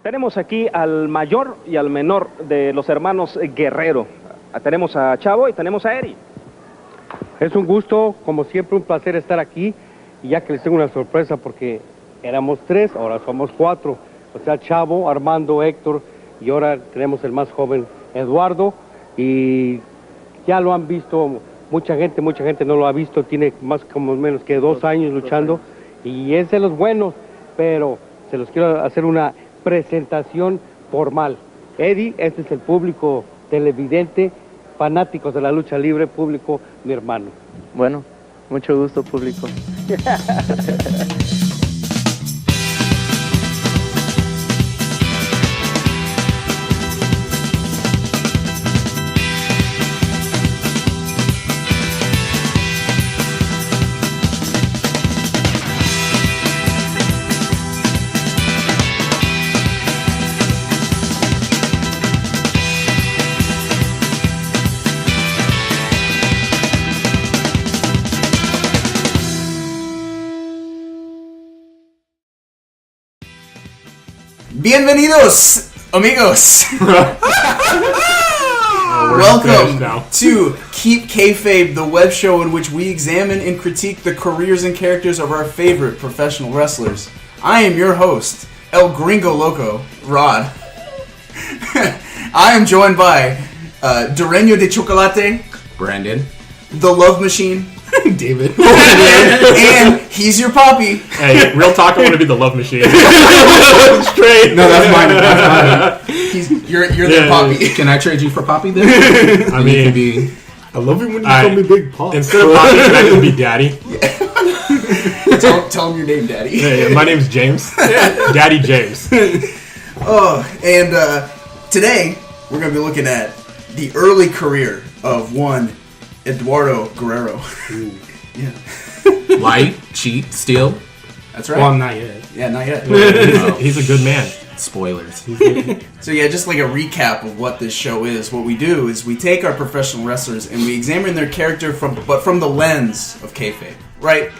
Tenemos aquí al mayor y al menor de los hermanos Guerrero. Tenemos a Chavo y tenemos a Eddie. Es un gusto, como siempre, un placer estar aquí. Y ya que les tengo una sorpresa porque éramos 3, ahora somos 4. O sea, Chavo, Armando, Héctor y ahora tenemos el más joven, Eduardo. Y ya lo han visto mucha gente no lo ha visto. Tiene más como menos que 2 años luchando y es de los buenos, pero se los quiero hacer una presentación formal. Eddie, este es el público televidente, fanáticos de la lucha libre, público, mi hermano. Bueno, mucho gusto, público. Bienvenidos, amigos. Welcome to Keep Kayfabe, the web show in which we examine and critique the careers and characters of our favorite professional wrestlers. I am your host, El Gringo Loco, Rod. I am joined by Dureño de Chocolate, Brandon, the Love Machine, David, and he's your poppy. Hey, real talk, I want to be the love machine. Straight. No, that's mine. That's mine. You're the poppy. Can I trade you for Poppy then? I mean, be. I love it when you call me Big Pop. Instead of Poppy, can I just be Daddy? Yeah. tell him your name, Daddy. Hey, my name's James. Daddy James. Today we're going to be looking at the early career of one Eduardo Guerrero. Yeah. Light, cheat, steal. That's right. Well, not yet. Yeah, not yet. He's a good man. Spoilers. So yeah, just like a recap of what this show is. What we do is we take our professional wrestlers and we examine their character from the lens of kayfabe. Right?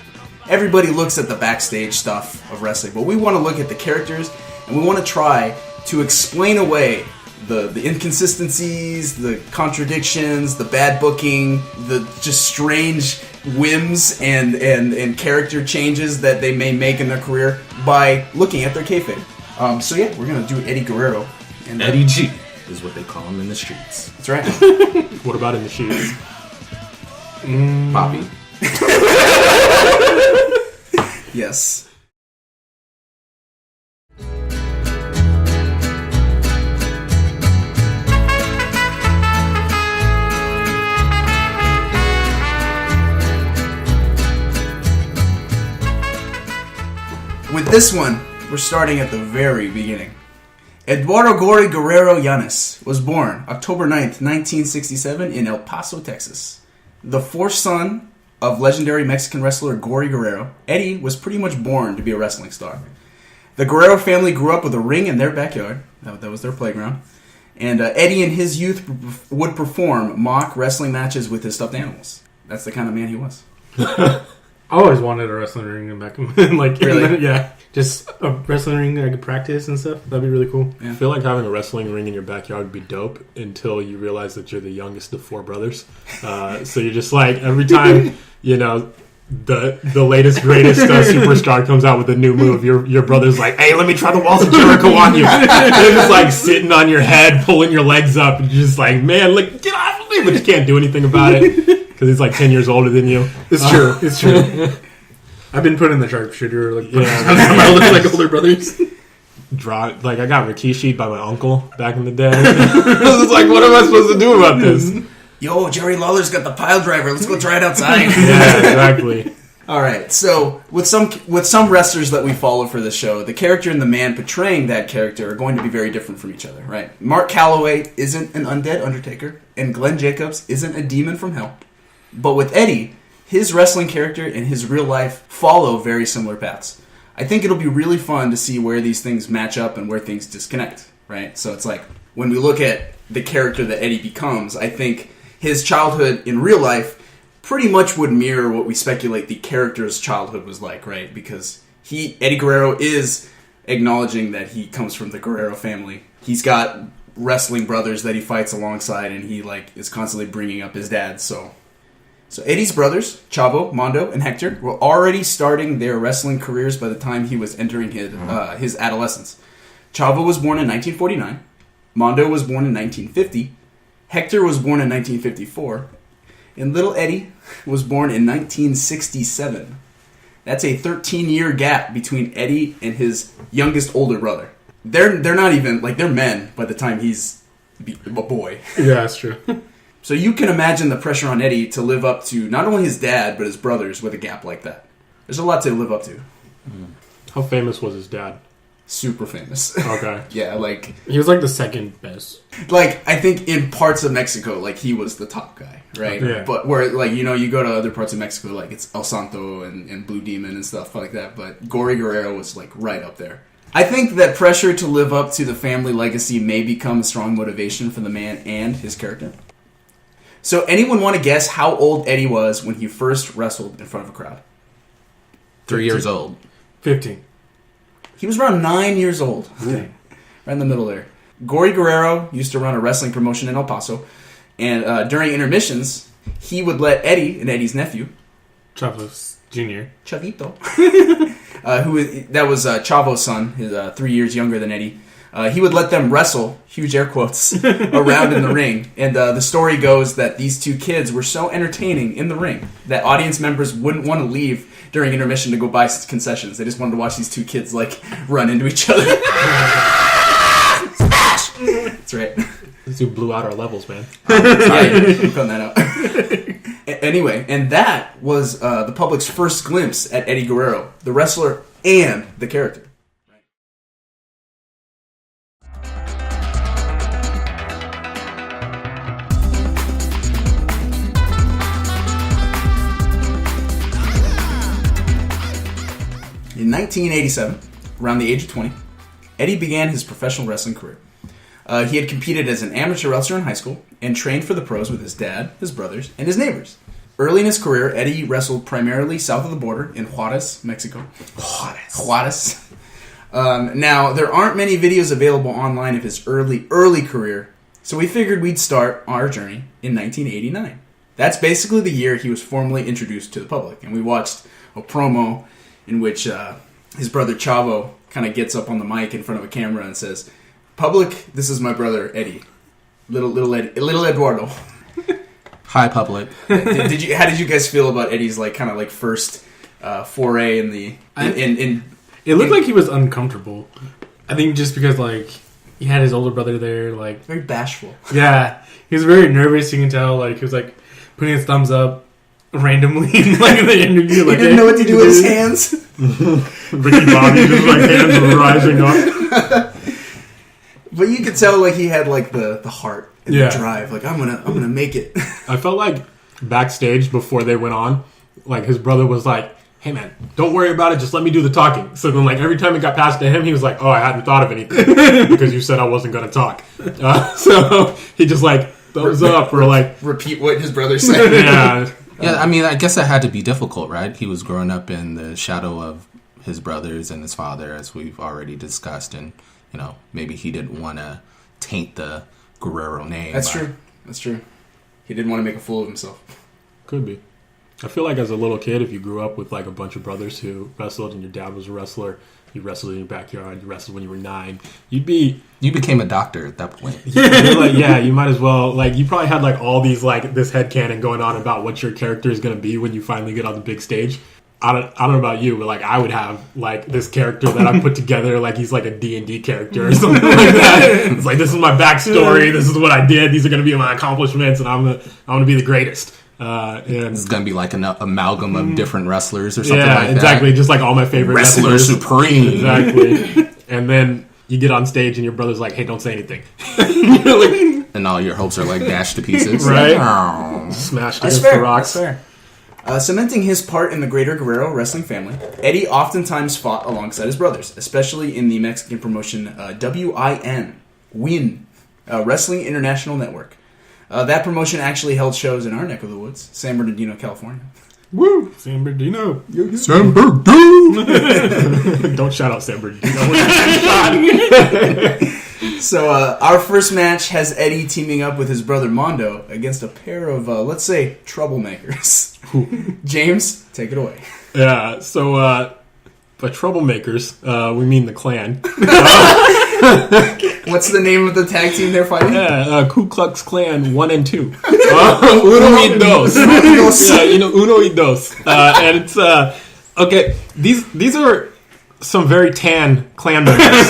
Everybody looks at the backstage stuff of wrestling, but we want to look at the characters and we want to try to explain away the inconsistencies, the contradictions, the bad booking, the just strange whims and character changes that they may make in their career by looking at their kayfabe. So yeah, we're gonna do Eddie Guerrero. And Eddie G is what they call him in the streets. That's right. What about in the sheets? Poppy. Yes. With this one, we're starting at the very beginning. Eduardo Gory Guerrero Llanes was born October 9th, 1967 in El Paso, Texas. The fourth son of legendary Mexican wrestler Gory Guerrero, Eddie was pretty much born to be a wrestling star. The Guerrero family grew up with a ring in their backyard. That was their playground. And Eddie in his youth would perform mock wrestling matches with his stuffed animals. That's the kind of man he was. I always wanted a wrestling ring back in like really? Yeah, just a wrestling ring that I could practice and stuff. That'd be really cool. Yeah. I feel like having a wrestling ring in your backyard would be dope until you realize that you're the youngest of 4 brothers. So you're just like, every time, you know, the latest, greatest superstar comes out with a new move, your brother's like, hey, let me try the walls of Jericho on you. They're just like sitting on your head, pulling your legs up, and you're just like, man, like, get off of me, but you can't do anything about it. Because he's like 10 years older than you. It's true. It's true. I've been put in the sharpshooter like like older brothers. Like I got Rikishi by my uncle back in the day. I was like, what am I supposed to do about this? Yo, Jerry Lawler's got the pile driver. Let's go try it outside. Yeah, exactly. All right. So with some wrestlers that we follow for this show, the character and the man portraying that character are going to be very different from each other, right? Mark Calloway isn't an undead Undertaker, and Glenn Jacobs isn't a demon from hell. But with Eddie, his wrestling character and his real life follow very similar paths. I think it'll be really fun to see where these things match up and where things disconnect, right? So it's like, when we look at the character that Eddie becomes, I think his childhood in real life pretty much would mirror what we speculate the character's childhood was like, right? Because Eddie Guerrero is acknowledging that he comes from the Guerrero family. He's got wrestling brothers that he fights alongside, and he like is constantly bringing up his dad. So Eddie's brothers, Chavo, Mondo, and Hector, were already starting their wrestling careers by the time he was entering his adolescence. Chavo was born in 1949. Mondo was born in 1950. Hector was born in 1954. And little Eddie was born in 1967. That's a 13-year gap between Eddie and his youngest older brother. They're not even, like, they're men by the time he's a boy. Yeah, that's true. So you can imagine the pressure on Eddie to live up to not only his dad, but his brothers with a gap like that. There's a lot to live up to. How famous was his dad? Super famous. Okay. Yeah, like... He was like the second best. Like, I think in parts of Mexico, like, he was the top guy, right? Yeah. But where, like, you know, you go to other parts of Mexico, like, it's El Santo and Blue Demon and stuff like that, but Gory Guerrero was, like, right up there. I think that pressure to live up to the family legacy may become a strong motivation for the man and his character. So, anyone want to guess how old Eddie was when he first wrestled in front of a crowd? 3 years old. 15. He was around 9 years old. Okay. Right in the middle there. Gory Guerrero used to run a wrestling promotion in El Paso, and during intermissions, he would let Eddie and Eddie's nephew, Chavos Jr. Chavito, that was Chavo's son, his 3 years younger than Eddie. He would let them wrestle, huge air quotes, around in the ring. And the story goes that these two kids were so entertaining in the ring that audience members wouldn't want to leave during intermission to go buy concessions. They just wanted to watch these two kids, like, run into each other. Smash! That's right. These two blew out our levels, man. Yeah, I'm cutting that out. Anyway, and that was the public's first glimpse at Eddie Guerrero, the wrestler and the character. In 1987, around the age of 20, Eddie began his professional wrestling career. He had competed as an amateur wrestler in high school and trained for the pros with his dad, his brothers, and his neighbors. Early in his career, Eddie wrestled primarily south of the border in Juarez, Mexico. Juarez. Now, there aren't many videos available online of his early career, so we figured we'd start our journey in 1989. That's basically the year he was formally introduced to the public, and we watched a promo in which his brother Chavo kind of gets up on the mic in front of a camera and says, "Public, this is my brother Eddie, little Eduardo." Hi, public. How did you guys feel about Eddie's like kind of like first foray in the in? It looked like he was uncomfortable. I think just because like he had his older brother there, like very bashful. Yeah, he was very nervous. You can tell, like he was like putting his thumbs up randomly in like the interview. Like, he didn't know what to do with his hands. Ricky Bobby just like hands were rising up. But you could tell like he had like the heart and the drive. Like I'm gonna make it. I felt like backstage before they went on, like his brother was like, "Hey man, don't worry about it. Just let me do the talking." So then like every time it got passed to him, he was like, "Oh, I hadn't thought of anything because you said I wasn't gonna talk." So he just like thumbs up or like repeat what his brother said. Yeah. Yeah, I mean, I guess that had to be difficult, right? He was growing up in the shadow of his brothers and his father, as we've already discussed, and, you know, maybe he didn't want to taint the Guerrero name. That's true. He didn't want to make a fool of himself. Could be. I feel like as a little kid, if you grew up with like a bunch of brothers who wrestled and your dad was a wrestler, you wrestled in your backyard, you wrestled when you were 9, you became a doctor at that point. Yeah, you might as well. Like, you probably had like all these like this headcanon going on about what your character is going to be when you finally get on the big stage. I don't know about you, but like I would have like this character that I put together like he's like a D&D character or something like that. It's like, this is my backstory, this is what I did, these are going to be my accomplishments, and I'm gonna be the greatest. And it's gonna be like an amalgam of different wrestlers or something like that. Yeah, exactly. Just like all my favorite Wrestler wrestlers. Supreme. Exactly. And then you get on stage and your brother's like, "Hey, don't say anything." And all your hopes are like dashed to pieces. Right? Oh. Smashed against the rocks. That's fair. Cementing his part in the greater Guerrero wrestling family, Eddie oftentimes fought alongside his brothers, especially in the Mexican promotion WIN, Wrestling International Network. That promotion actually held shows in our neck of the woods, San Bernardino, California. Woo! San Bernardino. San Bernardino. Don't shout out San Bernardino. So our first match has Eddie teaming up with his brother Mondo against a pair of, let's say, troublemakers. James, take it away. Yeah, so by troublemakers, we mean the Klan. What's the name of the tag team they're fighting? Yeah, Ku Klux Klan 1 and 2. Uno y dos. Yeah, uno y dos. And it's, okay, these are some very tan Klan members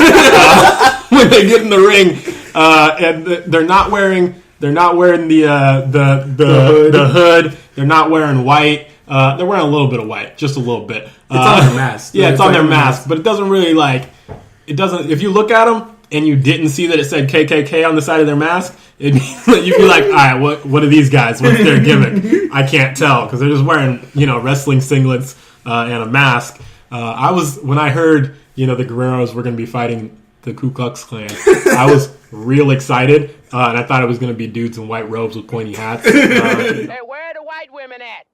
when they get in the ring, and they're not wearing the hood. They're not wearing white. They're wearing a little bit of white, just a little bit. It's on their mask. Yeah, it's on their mask, but it doesn't really it doesn't. If you look at them and you didn't see that it said KKK on the side of their mask, you'd be like, all right, what are these guys? What's their gimmick? I can't tell because they're just wearing wrestling singlets and a mask. When I heard the Guerreros were going to be fighting the Ku Klux Klan, I was real excited, and I thought it was going to be dudes in white robes with pointy hats. Hey, where are the white women at?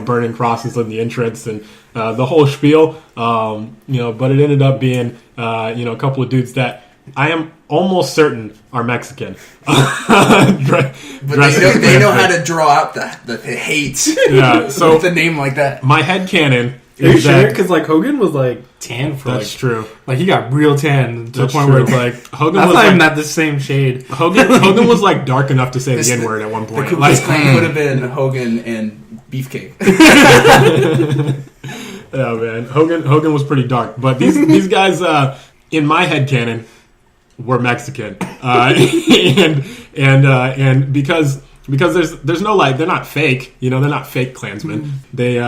Burning crosses in the entrance and the whole spiel. But it ended up being a couple of dudes that I am almost certain are Mexican. But they know how to draw out the hate. Yeah, so with a name like that. My headcanon. Are you sure? Because Hogan was tan for that's true. He got real tan to the point true. where it's Hogan that's was not even at the same shade. Hogan was dark enough to say the N-word at one point. The Ku Klux Klan would have been Hogan and Beefcake. Yeah, man. Hogan was pretty dark, but these guys in my headcanon were Mexican, and because there's no they're not fake, they're not fake Klansmen. They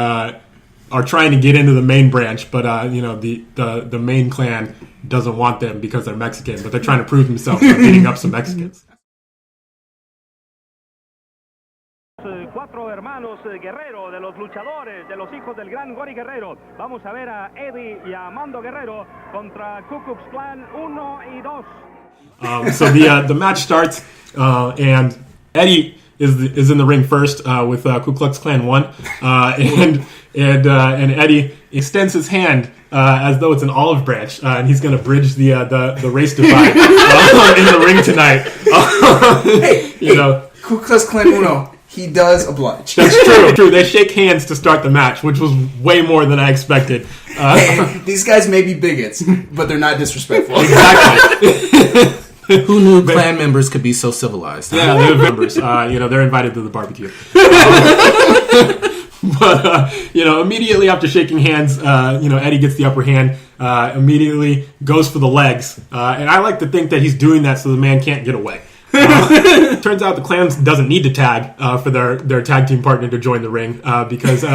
are trying to get into the main branch, but the main clan doesn't want them because they're Mexican, but they're trying to prove themselves by beating up some Mexicans. Cuatro hermanos Guerrero, de los luchadores, de los hijos del Gran Guerrero. Vamos a ver a Eddie y a Mando Guerrero contra Ku Klux Klan 1 y 2. So the match starts, and Eddie is in the ring first with Ku Klux Klan 1, and Eddie extends his hand as though it's an olive branch, and he's going to bridge the race divide in the ring tonight. Ku Klux Klan 1. He does oblige. That's true. They shake hands to start the match, which was way more than I expected. Hey, these guys may be bigots, but they're not disrespectful. Exactly. Who knew Klan members could be so civilized? Yeah, they're members. They're invited to the barbecue. But immediately after shaking hands, Eddie gets the upper hand. Immediately goes for the legs, and I like to think that he's doing that so the man can't get away. Turns out the Klan doesn't need to tag for their tag team partner to join the ring because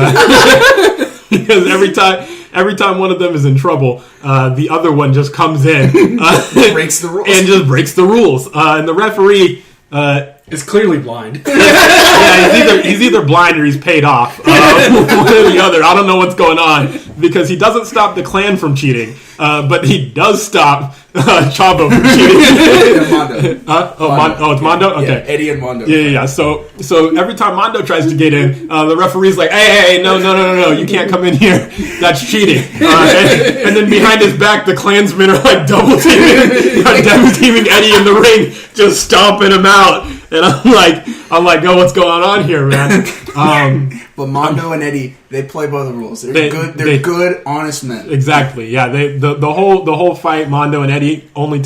every time one of them is in trouble, the other one just comes in breaks the rules and just breaks the rules. And the referee is clearly blind. Yeah, he's either blind or he's paid off. One or the other. I don't know what's going on because he doesn't stop the Klan from cheating, but he does stop Chavo from cheating. Mondo. It's Mondo? Okay. Yeah, Eddie and Mondo. Yeah. So every time Mondo tries to get in, the referee's like, hey, no, you can't come in here. That's cheating. And then behind his back, the Klansmen are double teaming Eddie in the ring, just stomping him out. And I'm like, oh, what's going on here, man? But Mondo and Eddie, they play by the rules. They're good, honest men. Exactly. Yeah. The whole fight, Mondo and Eddie only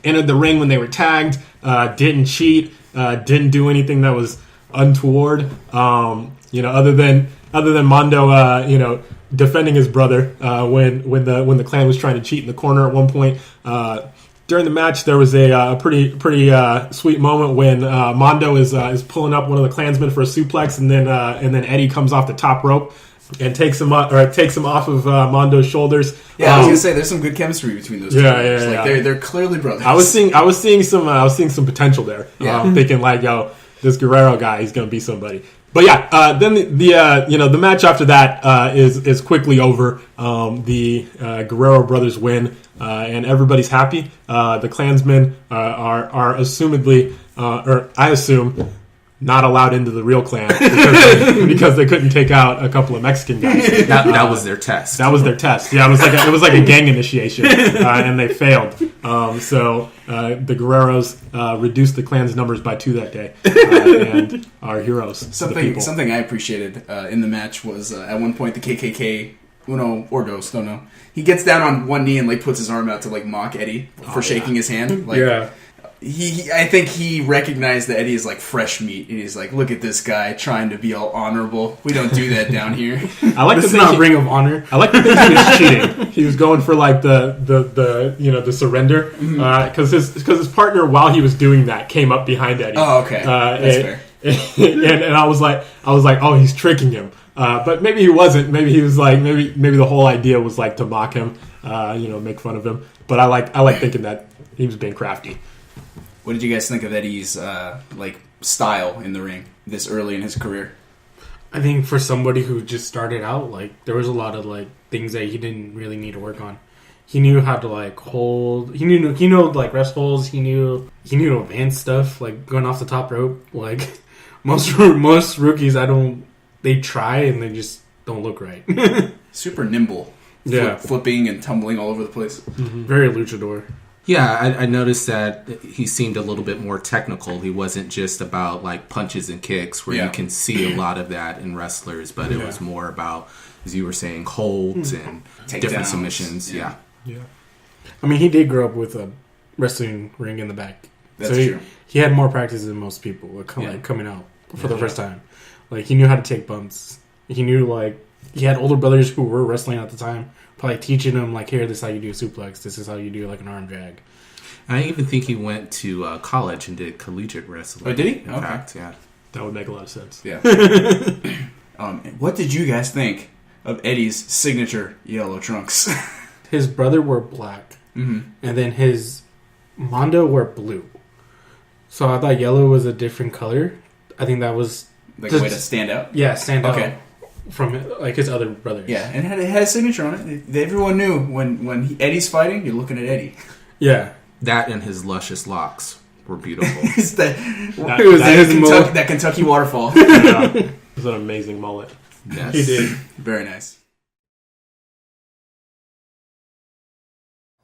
entered the ring when they were tagged. Didn't cheat. Didn't do anything that was untoward. Other than Mondo, defending his brother when the Klan was trying to cheat in the corner at one point. During the match, there was a pretty sweet moment when Mondo is pulling up one of the Klansmen for a suplex, and then Eddie comes off the top rope and takes him off of Mondo's shoulders. Yeah, I was gonna say there's some good chemistry between those two. Yeah. They're clearly brothers. I was seeing some potential there. Yeah. Thinking this Guerrero guy, he's gonna be somebody. But yeah, then the match after that is quickly over. The Guerrero brothers win, and everybody's happy. The Klansmen are assumedly, or I assume, not allowed into the real clan because they couldn't take out a couple of Mexican guys. That was their test. That was their test. Yeah, it was like a gang initiation, and they failed. So the Guerreros reduced the clan's numbers by 2 that day, and are heroes. Something I appreciated in the match was at one point the KKK, uno or dos, don't know. He gets down on one knee and like puts his arm out to like mock Eddie for shaking his hand. Like, yeah. I think he recognized that Eddie is like fresh meat, and he's like, "Look at this guy trying to be all honorable. We don't do that down here." I like This to is think not Ring of Honor. I like to think he was cheating. He was going for like the surrender because his partner, while he was doing that, came up behind Eddie. Oh, okay, that's fair. And I was like, oh, he's tricking him. But maybe he wasn't. Maybe he was like, maybe the whole idea was like to mock him, make fun of him. But I like thinking that he was being crafty. What did you guys think of Eddie's style in the ring this early in his career? I think for somebody who just started out, like there was a lot of like things that he didn't really need to work on. He knew how to like hold. He knew like rest holds. He knew advanced stuff like going off the top rope. Like most rookies, they try and they just don't look right. Super nimble. Yeah, flipping and tumbling all over the place. Mm-hmm. Very luchador. Yeah, I noticed that he seemed a little bit more technical. He wasn't just about like punches and kicks, where you can see a lot of that in wrestlers, but it was more about, as you were saying, holds and different submissions. Yeah. I mean, he did grow up with a wrestling ring in the back. That's true. He had more practice than most people, like coming out for the first time. Like he knew how to take bumps. He knew like he had older brothers who were wrestling at the time, probably teaching him like, here, this is how you do a suplex. This is how you do like an arm drag. I even think he went to college and did collegiate wrestling. Oh, did he? In fact, yeah. That would make a lot of sense. Yeah. What did you guys think of Eddie's signature yellow trunks? His brother wore black, and then his Mondo wore blue. So I thought yellow was a different color. I think that was like a way to stand out? Yeah, stand out. Okay. From like his other brothers. Yeah, and it had a signature on it. Everyone knew when Eddie's fighting, you're looking at Eddie. Yeah. That and his luscious locks were beautiful. that Kentucky waterfall. Yeah. It was an amazing mullet. Yes. He did. Very nice.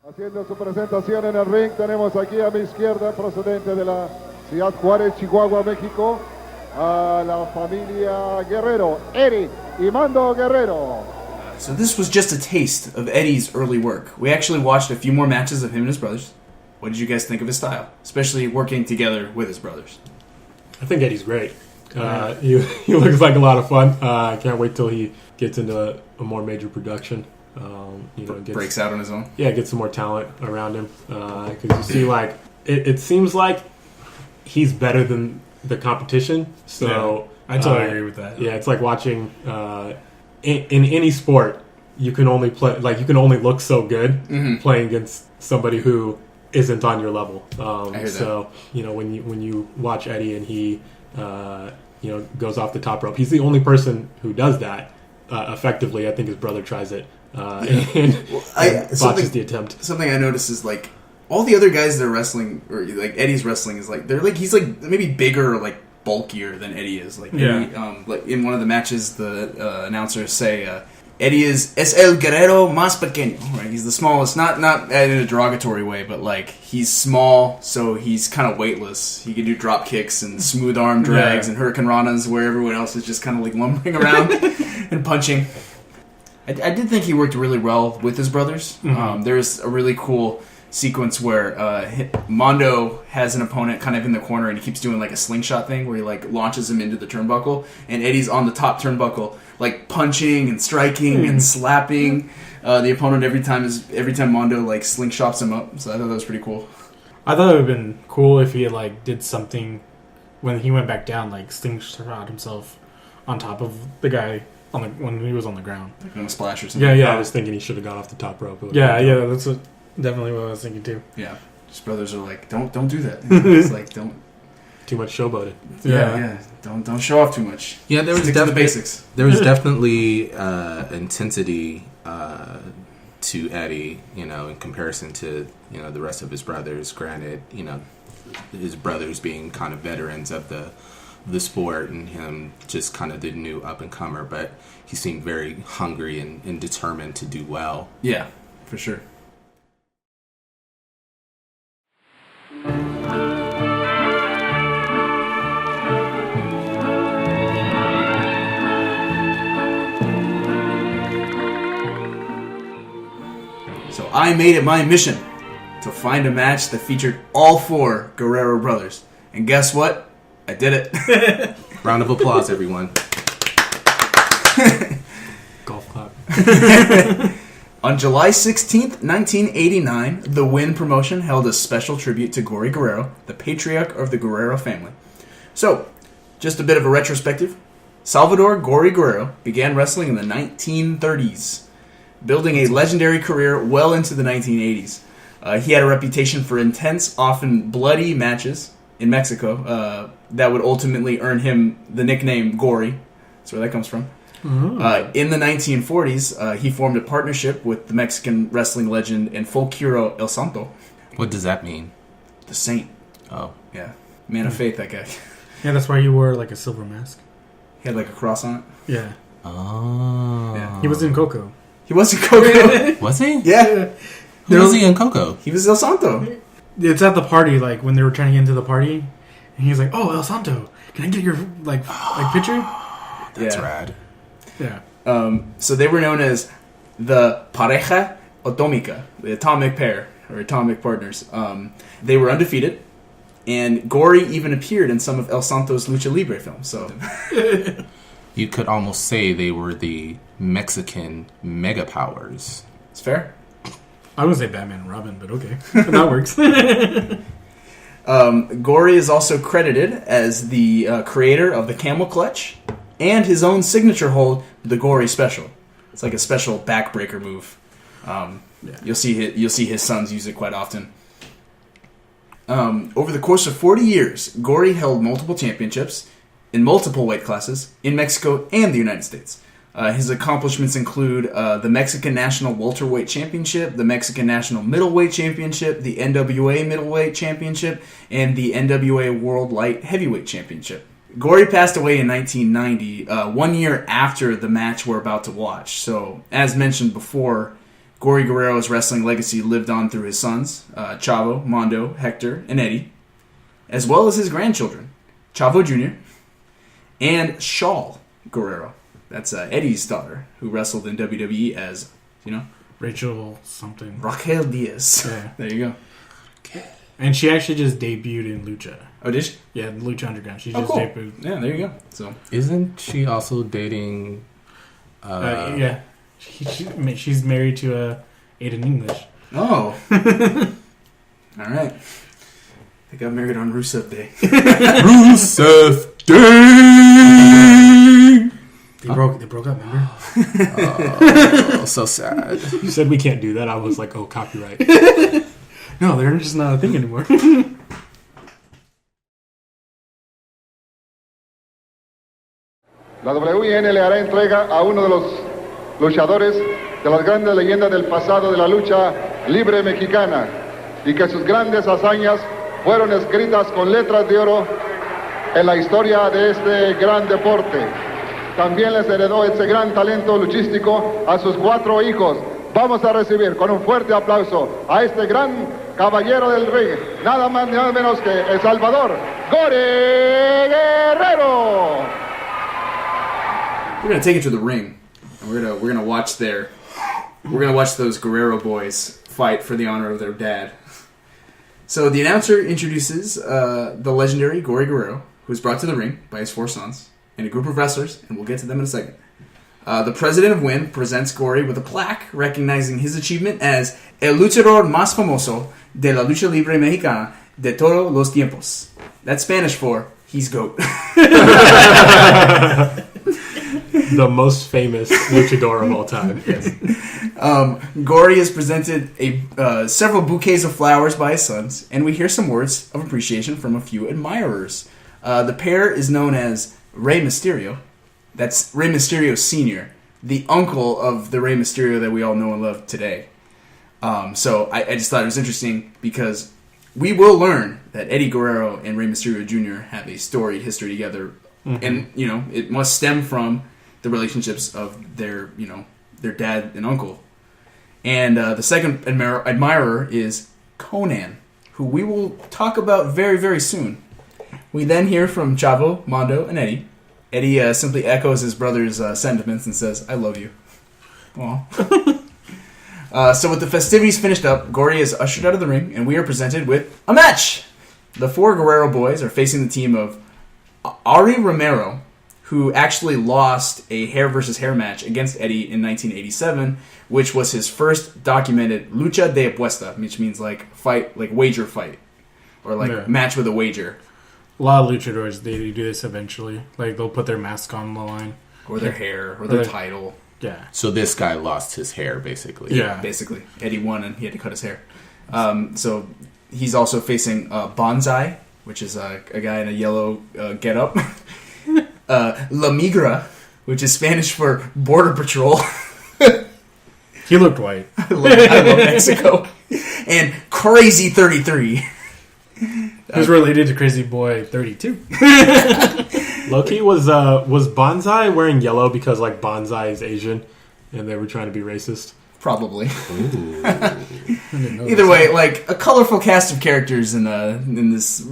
Haciendo su presentación en el ring, tenemos aquí a mi izquierda, procedente de la ciudad Juárez, Chihuahua, México, a la familia Guerrero, Eddie y Mando Guerrero. So this was just a taste of Eddie's early work. We actually watched a few more matches of him and his brothers. What did you guys think of his style, especially working together with his brothers? I think Eddie's great. He looks like a lot of fun. I can't wait till he gets into a more major production. Breaks out on his own. Yeah, get some more talent around him. Because you see, like it seems like he's better than the competition. So I totally agree with that. Yeah, it's like watching in any sport. You can only play you can only look so good playing against somebody who isn't on your level. I hear so that. when you watch Eddie and he goes off the top rope, he's the only person who does that effectively. I think his brother tries it and botches the attempt. Something I noticed is like all the other guys that are wrestling, or like Eddie's wrestling, is like he's like maybe bigger or like bulkier than Eddie is. Like Eddie, like in one of the matches, the announcers say Eddie is el Guerrero más pequeño. Right? He's the smallest, not in a derogatory way, but like he's small, so he's kind of weightless. He can do drop kicks and smooth arm drags and hurricane ranas, where everyone else is just kind of like lumbering around and punching. I did think he worked really well with his brothers. There's a really cool sequence where Mondo has an opponent kind of in the corner, and he keeps doing like a slingshot thing where he like launches him into the turnbuckle, and Eddie's on the top turnbuckle, like punching and striking and slapping the opponent every time Mondo like slingshots him up. So I thought that was pretty cool. I thought it would have been cool if he like did something when he went back down, like slingshot himself on top of the guy when he was on the ground, like on a splash or something. Yeah. I was thinking he should have gone off the top rope. That's definitely what I was thinking too. Yeah, his brothers are like, don't do that. It's like don't too much showboating. Yeah. Don't show off too much. Yeah, there was Stick to the basics. There was definitely intensity to Eddie, in comparison to the rest of his brothers. Granted, his brothers being kind of veterans of the the sport and him just kind of the new up-and-comer, but he seemed very hungry and determined to do well. Yeah, for sure. So I made it my mission to find a match that featured all 4 Guerrero brothers. And guess what? I did it. Round of applause, everyone. Golf clap. On July 16th, 1989, the Win promotion held a special tribute to Gory Guerrero, the patriarch of the Guerrero family. So, just a bit of a retrospective. Salvador Gory Guerrero began wrestling in the 1930s, building a legendary career well into the 1980s. He had a reputation for intense, often bloody matches in Mexico that would ultimately earn him the nickname Gory. That's where that comes from. In the 1940s, he formed a partnership with the Mexican wrestling legend and folk hero El Santo. What does that mean? The Saint. Oh. Yeah. Man of faith, that guy. Yeah, that's why he wore like a silver mask. He had like a cross on it. Yeah. Oh. Yeah. He was in Coco. He was in Coco. Was he? Yeah. Who was he in Coco? He was El Santo. It's at the party, like when they were trying to get into the party, and he's like, "Oh, El Santo, can I get your like picture?" That's Yeah. rad. Yeah. So they were known as the Pareja Atómica, the atomic pair, or atomic partners. They were undefeated, and Gory even appeared in some of El Santo's Lucha Libre films. So You could almost say they were the Mexican mega powers. it's fair. I wouldn't say Batman and Robin, but okay. That works. Gory is also credited as the creator of the camel clutch and his own signature hold, the Gory Special. It's like a special backbreaker move. You'll see his sons use it quite often. Over the course of 40 years, Gory held multiple championships in multiple weight classes in Mexico and the United States. His accomplishments include the Mexican National Welterweight Championship, the Mexican National Middleweight Championship, the NWA Middleweight Championship, and the NWA World Light Heavyweight Championship. Gory passed away in 1990, 1 year after the match we're about to watch. So, as mentioned before, Gory Guerrero's wrestling legacy lived on through his sons, Chavo, Mondo, Hector, and Eddie, as well as his grandchildren, Chavo Jr. and Shawl Guerrero. That's Eddie's daughter, who wrestled in WWE as, Rachel something. Raquel Diaz. Yeah. There you go. And she actually just debuted in Lucha. Oh, did she? Yeah, Lucha Underground. She Oh, just cool. debuted. Yeah, there you go. So, Isn't she also dating... Yeah. She's married to Aiden English. oh. All right. They got married on Rusev Day. Rusev Day! They broke up, remember? Oh, so sad. You said we can't do that. I was like, oh, copyright. No, they're just not a thing anymore. La WIN le hará entrega a uno de los luchadores de las grandes leyendas del pasado de la lucha libre mexicana y que sus grandes hazañas fueron escritas con letras de oro en la historia de este gran deporte. También les heredó ese gran talento luchístico a sus 4 hijos. Vamos a recibir con un fuerte aplauso a este gran caballero del ring, nada más ni nada menos que El Salvador, Gory Guerrero. We're gonna take it to the ring, and we're gonna watch those Guerrero boys fight for the honor of their dad. So the announcer introduces the legendary Gory Guerrero, who is brought to the ring by his 4 sons and a group of wrestlers, and we'll get to them in a second. The president of WIN presents Gory with a plaque recognizing his achievement as el luchador más famoso de la lucha libre mexicana de todos los tiempos. That's Spanish for he's GOAT. The most famous luchador of all time. Yes. Gory is presented several bouquets of flowers by his sons, and we hear some words of appreciation from a few admirers. The pair is known as Rey Mysterio. That's Rey Mysterio Sr., the uncle of the Rey Mysterio that we all know and love today. So I just thought it was interesting because we will learn that Eddie Guerrero and Rey Mysterio Jr. have a storied history together, and it must stem from the relationships of their dad and uncle. And the second admirer is Conan, who we will talk about very, very soon. We then hear from Chavo, Mondo, and Eddie. Eddie simply echoes his brother's sentiments and says, "I love you." Aw. So with the festivities finished up, Gory is ushered out of the ring, and we are presented with a match. The 4 Guerrero boys are facing the team of Ari Romero, who actually lost a hair versus hair match against Eddie in 1987, which was his first documented lucha de apuesta, which means like fight, like wager fight, or like match with a wager. A lot of luchadors, they do this eventually. Like, they'll put their mask on the line. Or their hair, or their title. Yeah. So this guy lost his hair, basically. Yeah, basically. Eddie won, and he had to cut his hair. So he's also facing Bonsai, which is a guy in a yellow getup. La Migra, which is Spanish for Border Patrol. He looked white. I love Mexico. And Crazy 33. Who's related to Crazy Boy 32. Loki, was Bonsai wearing yellow because like Bonsai is Asian and they were trying to be racist? Probably. Either way, like a colorful cast of characters in this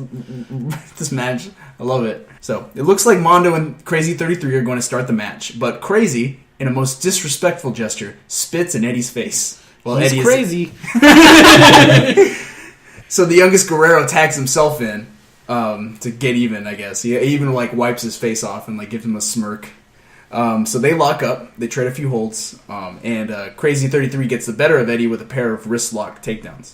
match. I love it. So it looks like Mondo and Crazy 33 are going to start the match, but Crazy, in a most disrespectful gesture, spits in Eddie's face. Well, He's Eddie crazy. So the Youngest Guerrero tags himself in to get even, I guess. He even like wipes his face off and like gives him a smirk. So they lock up. They trade a few holds, and Crazy 33 gets the better of Eddie with a pair of wrist lock takedowns.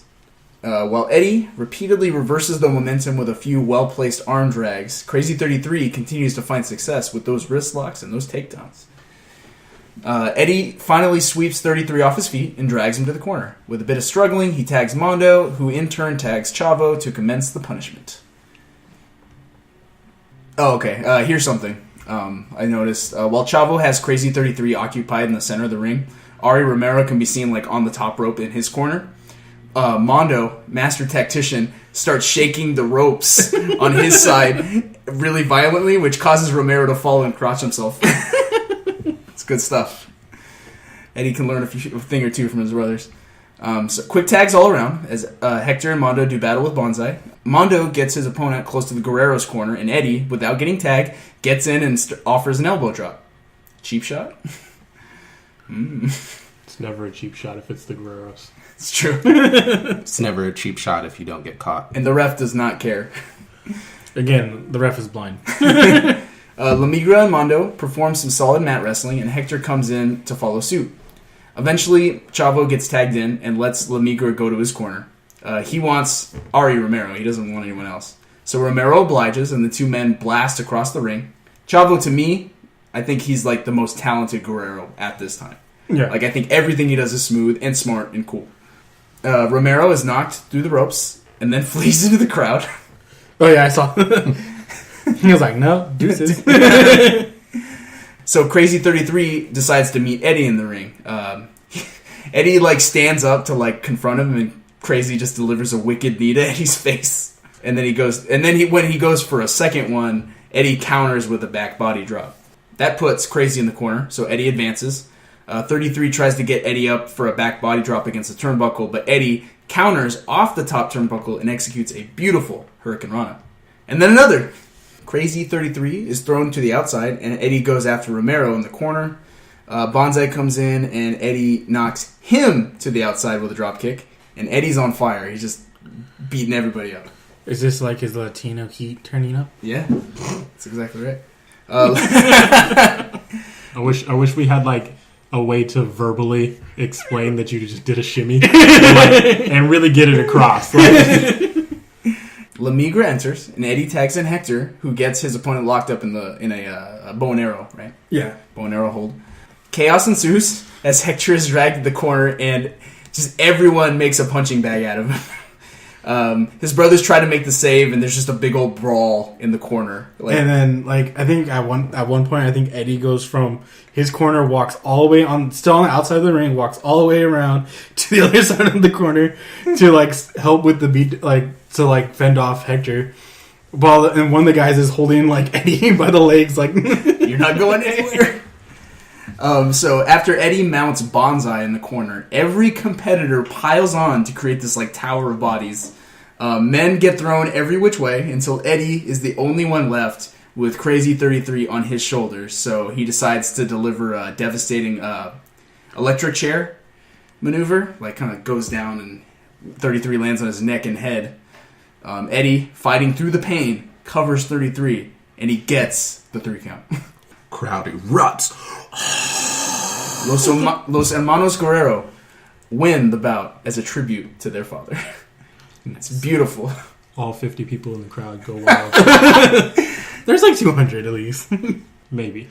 While Eddie repeatedly reverses the momentum with a few well-placed arm drags, Crazy 33 continues to find success with those wrist locks and those takedowns. Eddie finally sweeps 33 off his feet and drags him to the corner. With a bit of struggling, he tags Mondo, who in turn tags Chavo to commence the punishment. Oh, okay. Here's something I noticed. While Chavo has Crazy 33 occupied in the center of the ring, Ari Romero can be seen like on the top rope in his corner. Mondo, master tactician, starts shaking the ropes on his side really violently, which causes Romero to fall and crotch himself. It's good stuff. Eddie can learn a thing or two from his brothers. So quick tags all around as Hector and Mondo do battle with Bonsai. Mondo gets his opponent close to the Guerrero's corner, and Eddie, without getting tagged, gets in and offers an elbow drop. Cheap shot? It's never a cheap shot if it's the Guerreros. It's true. It's never a cheap shot if you don't get caught. And the ref does not care. Again, the ref is blind. La Migra and Mondo perform some solid mat wrestling, and Hector comes in to follow suit. Eventually, Chavo gets tagged in and lets La Migra go to his corner. He wants Ari Romero. He doesn't want anyone else. So Romero obliges, and the two men blast across the ring. Chavo, to me, I think he's like the most talented Guerrero at this time. Yeah. Like, I think everything he does is smooth and smart and cool. Romero is knocked through the ropes and then flees into the crowd. Oh, yeah, I saw. He was like, no, deuces. So Crazy 33 decides to meet Eddie in the ring. Eddie like stands up to like confront him, and Crazy just delivers a wicked knee to Eddie's face. And then when he goes for a second one, Eddie counters with a back body drop. That puts Crazy in the corner, so Eddie advances. 33 tries to get Eddie up for a back body drop against the turnbuckle, but Eddie counters off the top turnbuckle and executes a beautiful Hurricane Rana. And then another. Crazy 33 is thrown to the outside, and Eddie goes after Romero in the corner. Bonsai comes in, and Eddie knocks him to the outside with a drop kick, and Eddie's on fire. He's just beating everybody up. Is this like his Latino heat turning up? Yeah, that's exactly right. I wish we had like a way to verbally explain that you just did a shimmy and really get it across. La Migra enters, and Eddie tags in Hector, who gets his opponent locked up in a bow and arrow, right? Yeah. Bow and arrow hold. Chaos ensues as Hector is dragged to the corner, and just everyone makes a punching bag out of him. His brothers try to make the save, and there's just a big old brawl in the corner. Like, and then, like, I think at one point, I think Eddie goes from his corner, walks all the way still on the outside of the ring, walks all the way around to the other side of the corner to like help with the beat, like to like fend off Hector. And one of the guys is holding like Eddie by the legs, like you're not going anywhere. So after Eddie mounts Bonsai in the corner, every competitor piles on to create this like tower of bodies. Men get thrown every which way until Eddie is the only one left with Crazy 33 on his shoulders. So he decides to deliver a devastating electric chair maneuver, like kind of goes down and 33 lands on his neck and head. Eddie, fighting through the pain, covers 33 and he gets the 3 count. Crowd erupts. Los Hermanos Guerrero win the bout as a tribute to their father. It's beautiful. All 50 people in the crowd go wild. There's like 200 at least. Maybe.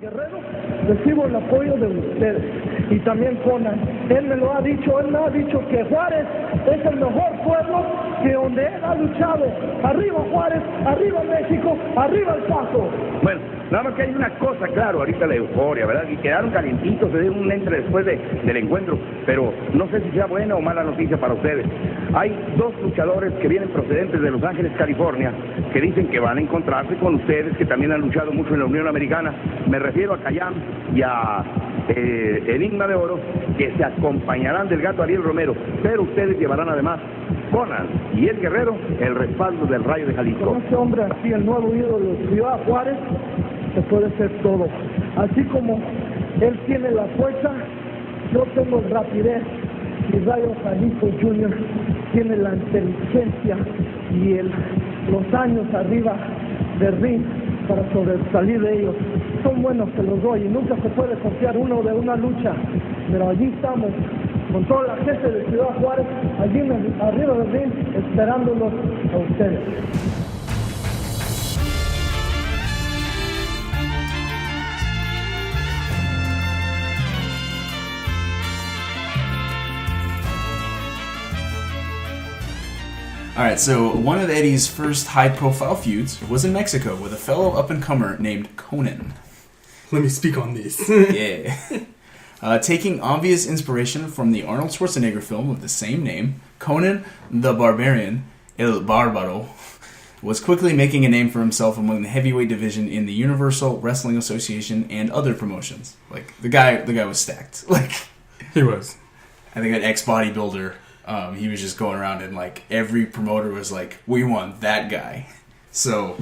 Guerrero, recibo el apoyo de ustedes y también Conan. Él me ha dicho que Juárez es el mejor pueblo que donde él ha luchado. Arriba Juárez, arriba México, arriba El Paso. Bueno, nada más que hay una cosa, claro, ahorita la euforia, ¿verdad? Y quedaron calientitos, se dio un entre después del encuentro, pero no sé si sea buena o mala noticia para ustedes. Hay 2 luchadores que vienen procedentes de Los Ángeles, California, que dicen que van a encontrarse con ustedes, que también han luchado mucho en la Unión Americana. Me refiero a Cayam y a Enigma de Oro, que se acompañarán del Gato Ariel Romero, pero ustedes llevarán además Conan y el Guerrero el respaldo del Rayo de Jalisco. Con este hombre así, el nuevo ídolo de Ciudad Juárez, se puede hacer todo. Así como él tiene la fuerza, yo tengo rapidez y Rayo Jalisco Jr. tiene la inteligencia y los años arriba del ring para sobresalir de ellos. Son buenos, se los doy, y nunca se puede confiar uno de una lucha, pero allí estamos con toda la gente de Ciudad Juárez, allí arriba del ring, esperándolos a ustedes. Alright, so one of Eddie's first high-profile feuds was in Mexico with a fellow up-and-comer named Conan. Let me speak on this. Yeah. Taking obvious inspiration from the Arnold Schwarzenegger film of the same name, Conan the Barbarian, El Barbaro, was quickly making a name for himself among the heavyweight division in the Universal Wrestling Association and other promotions. Like, the guy was stacked. Like, he was. I think an ex-bodybuilder. He was just going around and like every promoter was like, we want that guy. So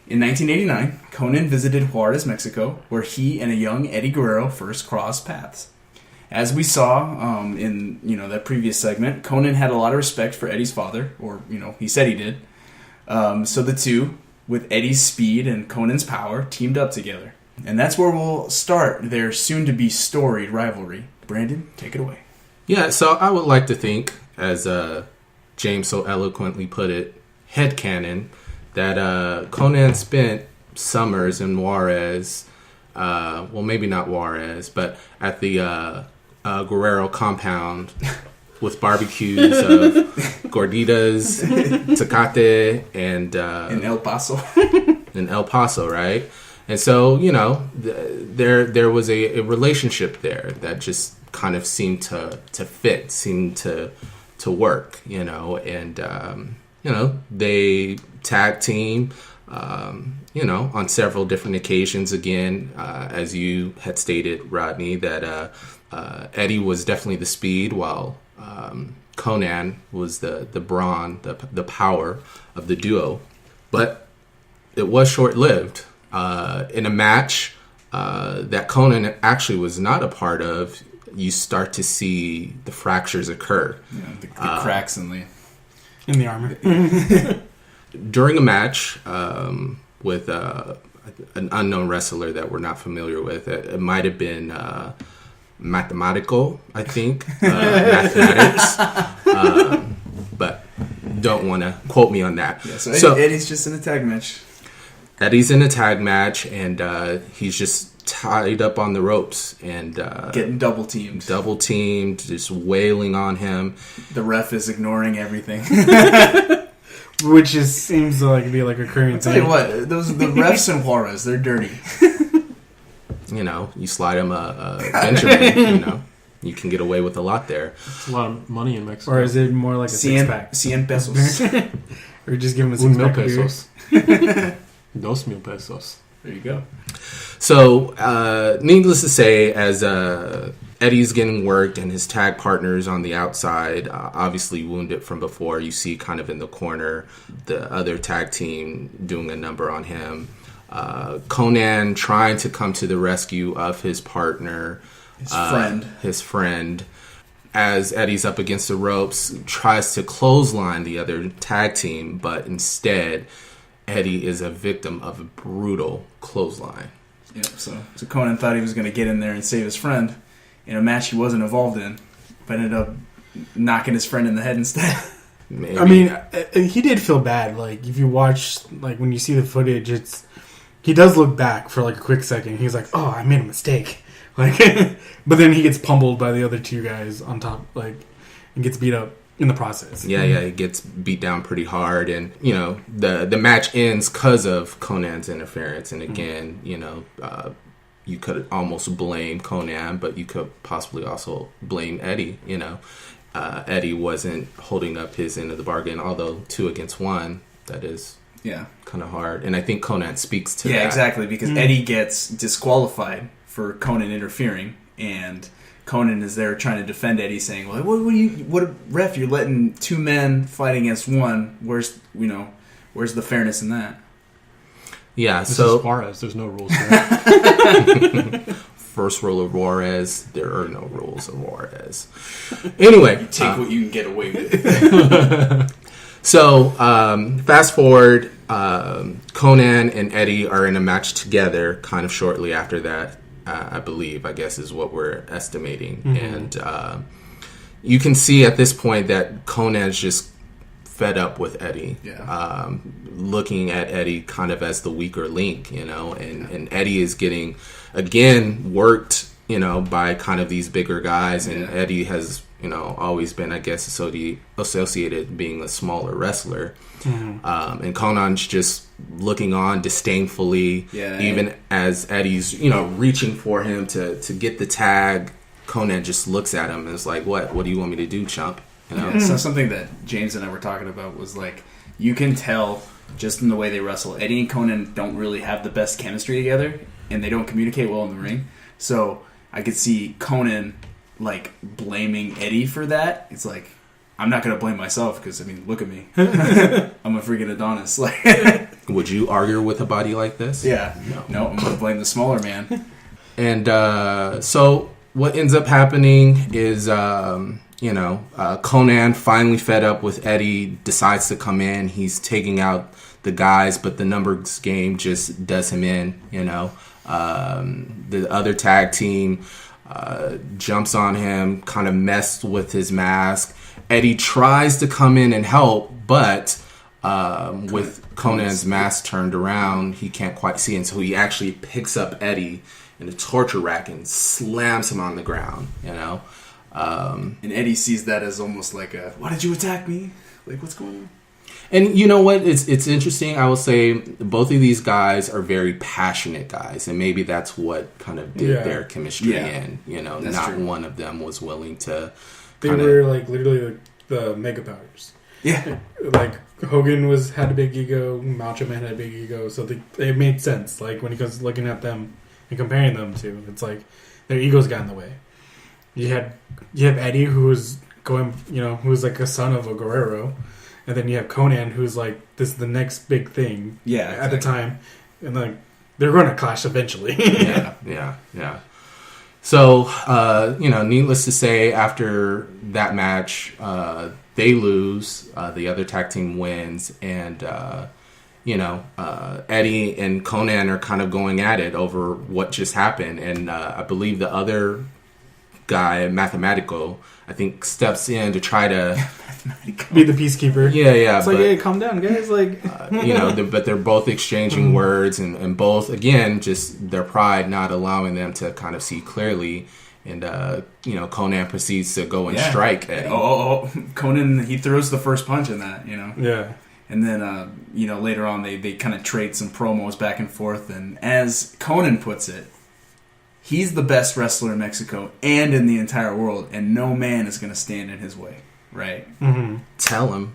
in 1989, Conan visited Juarez, Mexico, where he and a young Eddie Guerrero first crossed paths. As we saw in that previous segment, Conan had a lot of respect for Eddie's father, or he said he did. So the two, with Eddie's speed and Conan's power, teamed up together. And that's where we'll start their soon-to-be storied rivalry. Brandon, take it away. Yeah, so I would like to think, as James so eloquently put it, headcanon, that Conan spent summers in Juarez, well, maybe not Juarez, but at the Guerrero compound with barbecues of gorditas, tecate, and... in El Paso. In El Paso, right? And so, there was a relationship there that just kind of seemed to fit, seemed to work, and they tag team, on several different occasions. Again, as you had stated, Rodney, that Eddie was definitely the speed, while Conan was the brawn, the power of the duo. But it was short-lived. In a match that Conan actually was not a part of, you start to see the fractures occur. Yeah, the cracks in the armor. During a match with an unknown wrestler that we're not familiar with, it might have been Mathematical, I think. Mathematics. But don't want to quote me on that. Yeah, so Eddie's just in a tag match. Eddie's in a tag match, and he's just tied up on the ropes and getting double teamed, just wailing on him. The ref is ignoring everything. Which just seems to be like a recurring thing. Tell you what, the refs in Juarez, they're dirty. You slide him a Benjamin, you can get away with a lot there. It's a lot of money in Mexico. Or is it more like a six-pack? 100 pesos. Or just give him a six-pack of pesos. 2,000 pesos. There you go. So, needless to say, as Eddie's getting worked and his tag partners on the outside, obviously wounded from before, you see kind of in the corner the other tag team doing a number on him. Conan trying to come to the rescue of his partner, his friend, as Eddie's up against the ropes, tries to clothesline the other tag team, but instead Eddie is a victim of a brutal clothesline. Yeah, so Conan thought he was going to get in there and save his friend in a match he wasn't involved in, but ended up knocking his friend in the head instead. Maybe. I mean, he did feel bad. If you watch, when you see the footage, he does look back for a quick second. He's like, "Oh, I made a mistake." But then he gets pummeled by the other two guys on top, and gets beat up in the process. Yeah, he gets beat down pretty hard, and the match ends because of Conan's interference. And again, you could almost blame Conan, but you could possibly also blame Eddie. Eddie wasn't holding up his end of the bargain, although 2 against 1, that is kind of hard. And I think Conan speaks to that. Yeah, exactly, because Eddie gets disqualified for Conan interfering, and Conan is there trying to defend Eddie, saying, "Well, what ref? You're letting 2 men fight against 1. Where's the fairness in that?" Yeah, this so is Juarez. There's no rules there. First rule of Juarez: there are no rules of Juarez. Anyway, you take what you can get away with. So fast forward, Conan and Eddie are in a match together. Kind of shortly after that. I guess is what we're estimating. And you can see at this point that Conan's just fed up with Eddie. Looking at Eddie kind of as the weaker link, and Eddie is getting, again, worked, by kind of these bigger guys. And Eddie has, always been, I guess, associated being a smaller wrestler. And Conan's just looking on disdainfully, even as Eddie's, reaching for him to get the tag. Conan just looks at him and is like, what do you want me to do, chump? So something that James and I were talking about was you can tell just in the way they wrestle, Eddie and Conan don't really have the best chemistry together, and they don't communicate well in the ring. So I could see Conan blaming Eddie for that. It's I'm not going to blame myself because, look at me. I'm a freaking Adonis. Would you argue with a body like this? Yeah. No, I'm going to blame the smaller man. And so what ends up happening is, Conan, finally fed up with Eddie, decides to come in. He's taking out the guys, but the numbers game just does him in, The other tag team jumps on him, kind of messed with his mask. Eddie tries to come in and help, but with Conan's mask turned around, he can't quite see, and so he actually picks up Eddie in a torture rack and slams him on the ground, And Eddie sees that as almost why did you attack me? What's going on? And you know what? It's interesting. I will say both of these guys are very passionate guys, and maybe that's what kind of did their chemistry in. Not true. One of them was willing to. They were literally the mega powers. Yeah, Hogan had a big ego, Macho Man had a big ego, so it made sense. When he goes looking at them and comparing them to, it's their egos got in the way. You have Eddie, who was going, who's a son of a Guerrero. And then you have Conan, who's this is the next big thing at the time. And they're going to clash eventually. Yeah. So, needless to say, after that match, they lose. The other tag team wins. And, Eddie and Conan are kind of going at it over what just happened. And I believe the other guy, Mathematico, I think steps in to try to be the peacekeeper. Yeah. It's like, hey, calm down, guys. Like, but they're both exchanging words, and both, again, just their pride not allowing them to kind of see clearly. And, Conan proceeds to go and strike Eddie. Conan, he throws the first punch in that, Yeah. And then, later on, they kind of trade some promos back and forth. And as Conan puts it, he's the best wrestler in Mexico and in the entire world, and no man is going to stand in his way, right? Mm-hmm. Tell him.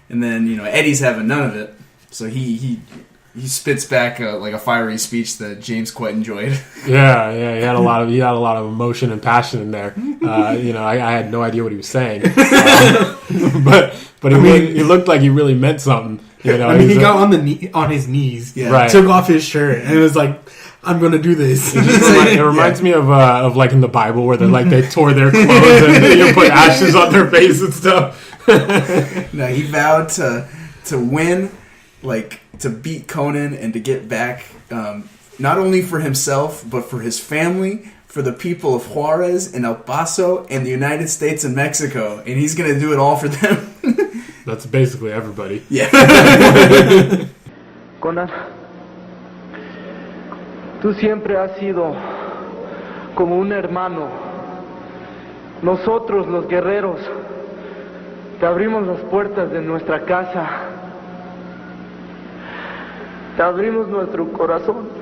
And then, Eddie's having none of it, so he spits back like a fiery speech that James quite enjoyed. Yeah, he had a lot of emotion and passion in there. I had no idea what he was saying, but he looked like he really meant something. He got on his knees, right. Took off his shirt, and it was like, "I'm gonna do this." It reminds me of like in the Bible where they tore their clothes and put ashes on their face and stuff. No, he vowed to win, to beat Conan and to get back, not only for himself, but for his family, for the people of Juarez and El Paso and the United States and Mexico. And he's going to do it all for them. That's basically everybody. Yeah. Conan, tú siempre has sido como un hermano. Nosotros, los guerreros, te abrimos las puertas de nuestra casa. Te abrimos nuestro corazón.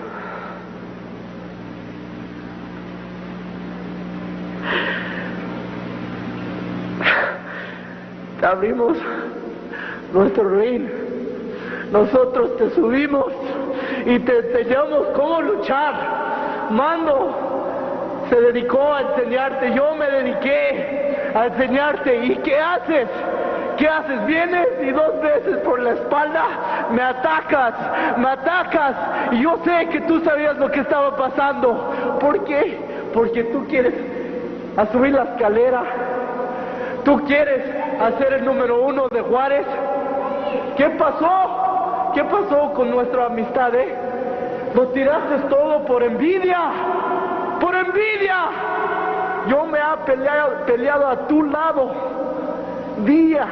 Te abrimos nuestro ring. Nosotros te subimos y te enseñamos cómo luchar. Mando se dedicó a enseñarte, yo me dediqué a enseñarte. ¿Y qué haces? ¿Qué haces? Vienes y 2 veces por la espalda me atacas. Y yo sé que tú sabías lo que estaba pasando. ¿Por qué? Porque tú quieres subir la escalera. Tú quieres hacer el número 1 de Juárez. ¿Qué pasó? ¿Qué pasó con nuestra amistad, Lo tiraste todo por envidia. ¡Por envidia! Yo me he peleado a tu lado día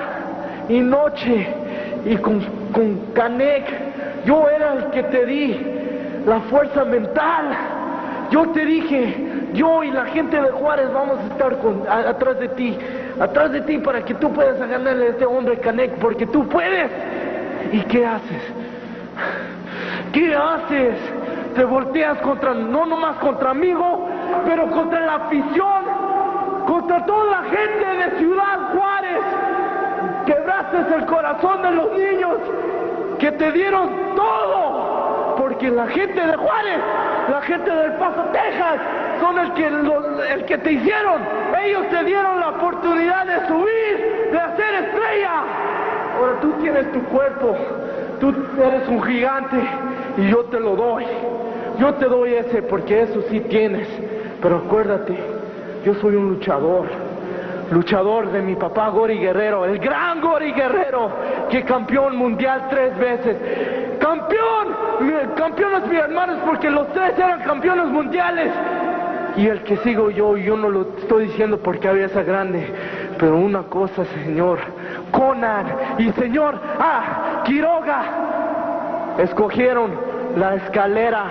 y noche, y con Canek yo era el que te di la fuerza mental. Yo te dije, yo y la gente de Juárez vamos a estar atrás de ti para que tú puedas ganarle a este hombre Canek, porque tú puedes. ¿Y qué haces? ¿Qué haces? Te volteas no nomás contra amigo, pero contra la afición, contra toda la gente de Ciudad Juárez. Quebraste el corazón de los niños que te dieron todo, porque la gente de Juárez, la gente del Paso, Texas, son el que te hicieron. Ellos te dieron la oportunidad de subir, de hacer estrella. Ahora tú tienes tu cuerpo, tú eres un gigante y yo te lo doy. Yo te doy ese, porque eso sí tienes. Pero acuérdate, yo soy un luchador de mi papá Gori Guerrero, el gran Gori Guerrero, que campeón mundial 3 veces. Campeones mis hermanos, porque los 3 eran campeones mundiales. Y el que sigo yo no lo estoy diciendo porque cabeza grande, pero una cosa, señor Conan y señor Quiroga, escogieron la escalera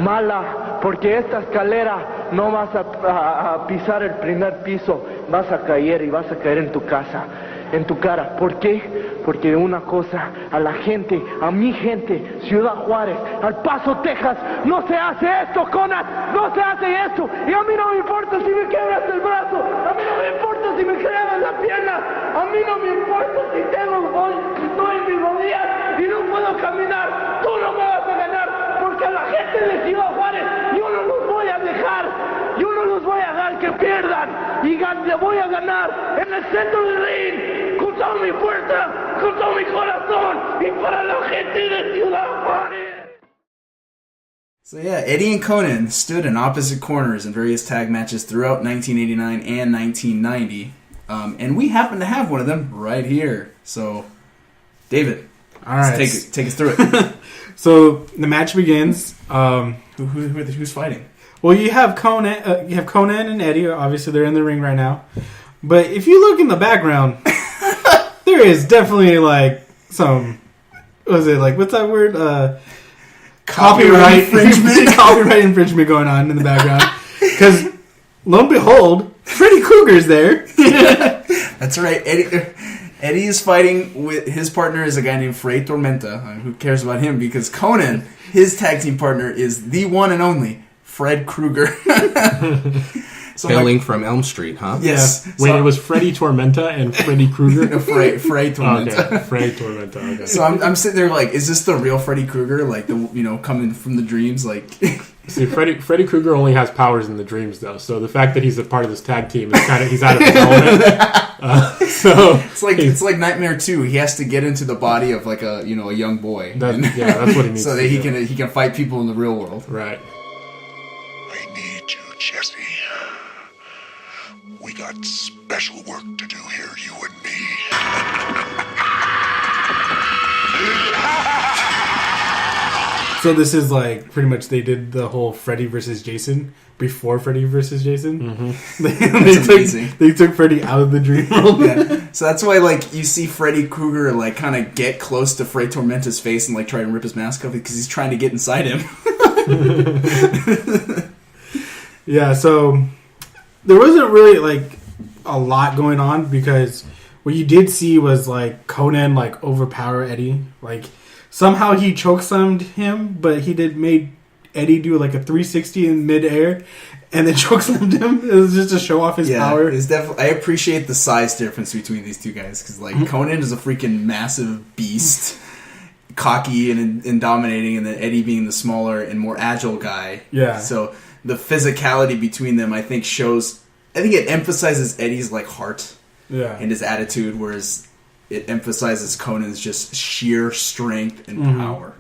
mala, porque esta escalera no vas a pisar el primer piso, vas a caer y vas a caer en tu casa, en tu cara. ¿Por qué? Porque una cosa, a la gente, a mi gente, Ciudad Juárez, al Paso, Texas, no se hace esto, Conan, no se hace esto. Y a mí no me importa si me quebras el brazo, a mí no me importa si me quebras la pierna, a mí no me importa si estoy en mis rodillas y no puedo caminar. Tú no me vas a ganar, porque a la gente de Ciudad Juárez yo no los voy a dejar, yo no los voy a dejar que pierdan, y le voy a ganar en el centro del ring, con toda mi fuerza, con todo mi corazón, y para la gente de Ciudad Juárez. So yeah, Eddie and Conan stood in opposite corners in various tag matches throughout 1989 and 1990, and we happen to have one of them right here. So, David, all right, take us through it. So the match begins. Who's fighting? Well, you have Conan and Eddie. Obviously, they're in the ring right now. But if you look in the background, there is definitely like some. What's that word? Copyright infringement. Copyright infringement going on in the background. Because lo and behold, Freddy Krueger's there. That's right. Eddie is fighting with his partner is a guy named Fray Tormenta. Who cares about him? Because Conan, his tag team partner, is the one and only Fred Krueger. So hailing from Elm Street, huh? Yes. Yeah. Wait, it was Freddy Tormenta and Freddy Krueger? No, Fray Tormenta. Oh, okay. Fray Tormenta. Okay. So I'm sitting there like, is this the real Freddy Krueger? Like coming from the dreams, like. See, Freddy Krueger only has powers in the dreams, though. So the fact that he's a part of this tag team is he's out of his element. So it's like Nightmare 2. He has to get into the body of like a young boy. That's what he needs. So that he can fight people in the real world. Right. I need you, Jesse. We got special work to do here, you and me. So this is like pretty much they did the whole Freddy versus Jason before Freddy versus Jason. Mm-hmm. They took Freddy out of the dream world. Yeah. So that's why like you see Freddy Krueger like kind of get close to Fray Tormenta's face and like try to rip his mask off because he's trying to get inside him. Yeah. So there wasn't really like a lot going on because what you did see was like Conan like overpower Eddie. Like somehow he chokeslammed him, but he made Eddie do like a 360 in midair and then chokeslammed him. It was just to show off his power. It's I appreciate the size difference between these two guys because like Conan is a freaking massive beast, cocky and dominating, and then Eddie being the smaller and more agile guy. Yeah. So the physicality between them, I think, it emphasizes Eddie's like heart, and his attitude, whereas it emphasizes Conan's just sheer strength and power.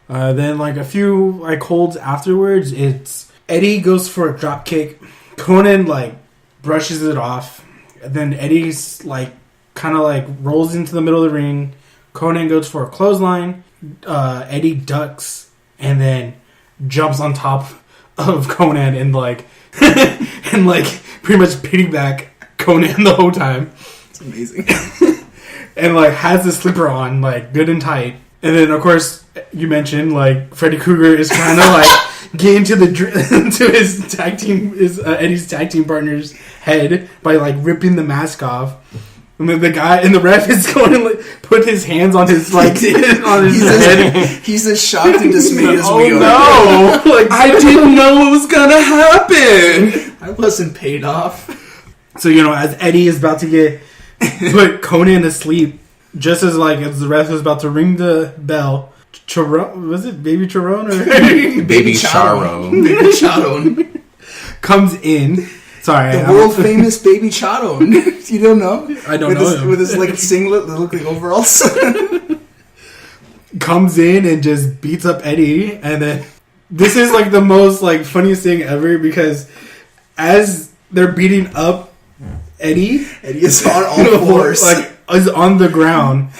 Then like a few like holds afterwards, it's Eddie goes for a drop kick. Conan like brushes it off. Then Eddie's like kind of like rolls into the middle of the ring. Conan goes for a clothesline. Eddie ducks and then jumps on top of Conan and like and like pretty much piggyback Conan the whole time. It's amazing. And like has the slipper on like good and tight. And then of course you mentioned like Freddy Krueger is trying to like get into his tag team Eddie's tag team partner's head by like ripping the mask off. And then the guy and the ref is going to like, put his hands on his like on his head. He's as shocked and dismayed as we are. Oh no! Like I didn't know what was gonna happen. I wasn't paid off. So as Eddie is about to put Conan to sleep, just as the ref was about to ring the bell, was it Baby Charon or Baby Charon? Baby Charon comes in. Sorry, the world famous Baby Charon. You don't know? I don't know him. With his like singlet that look like overalls. Comes in and just beats up Eddie, and then this is like the most like funniest thing ever because as they're beating up Eddie is on all fours, like is on the ground.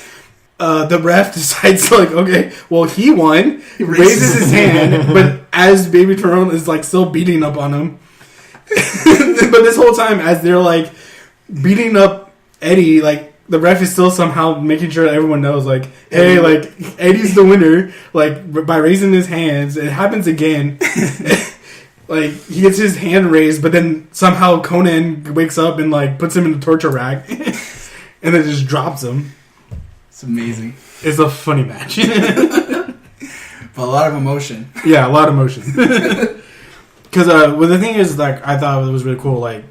The ref decides like, okay, well he won. He raises his hand, but as Baby Charon is like still beating up on him. But this whole time, as they're like beating up Eddie, like the ref is still somehow making sure that everyone knows, like, hey, like Eddie's the winner, like by raising his hands. It happens again. Like he gets his hand raised, but then somehow Conan wakes up and like puts him in the torture rack, and then just drops him. It's amazing. It's a funny match, but a lot of emotion. Yeah, a lot of emotion. Because well, the thing is, like, I thought it was really cool. Like,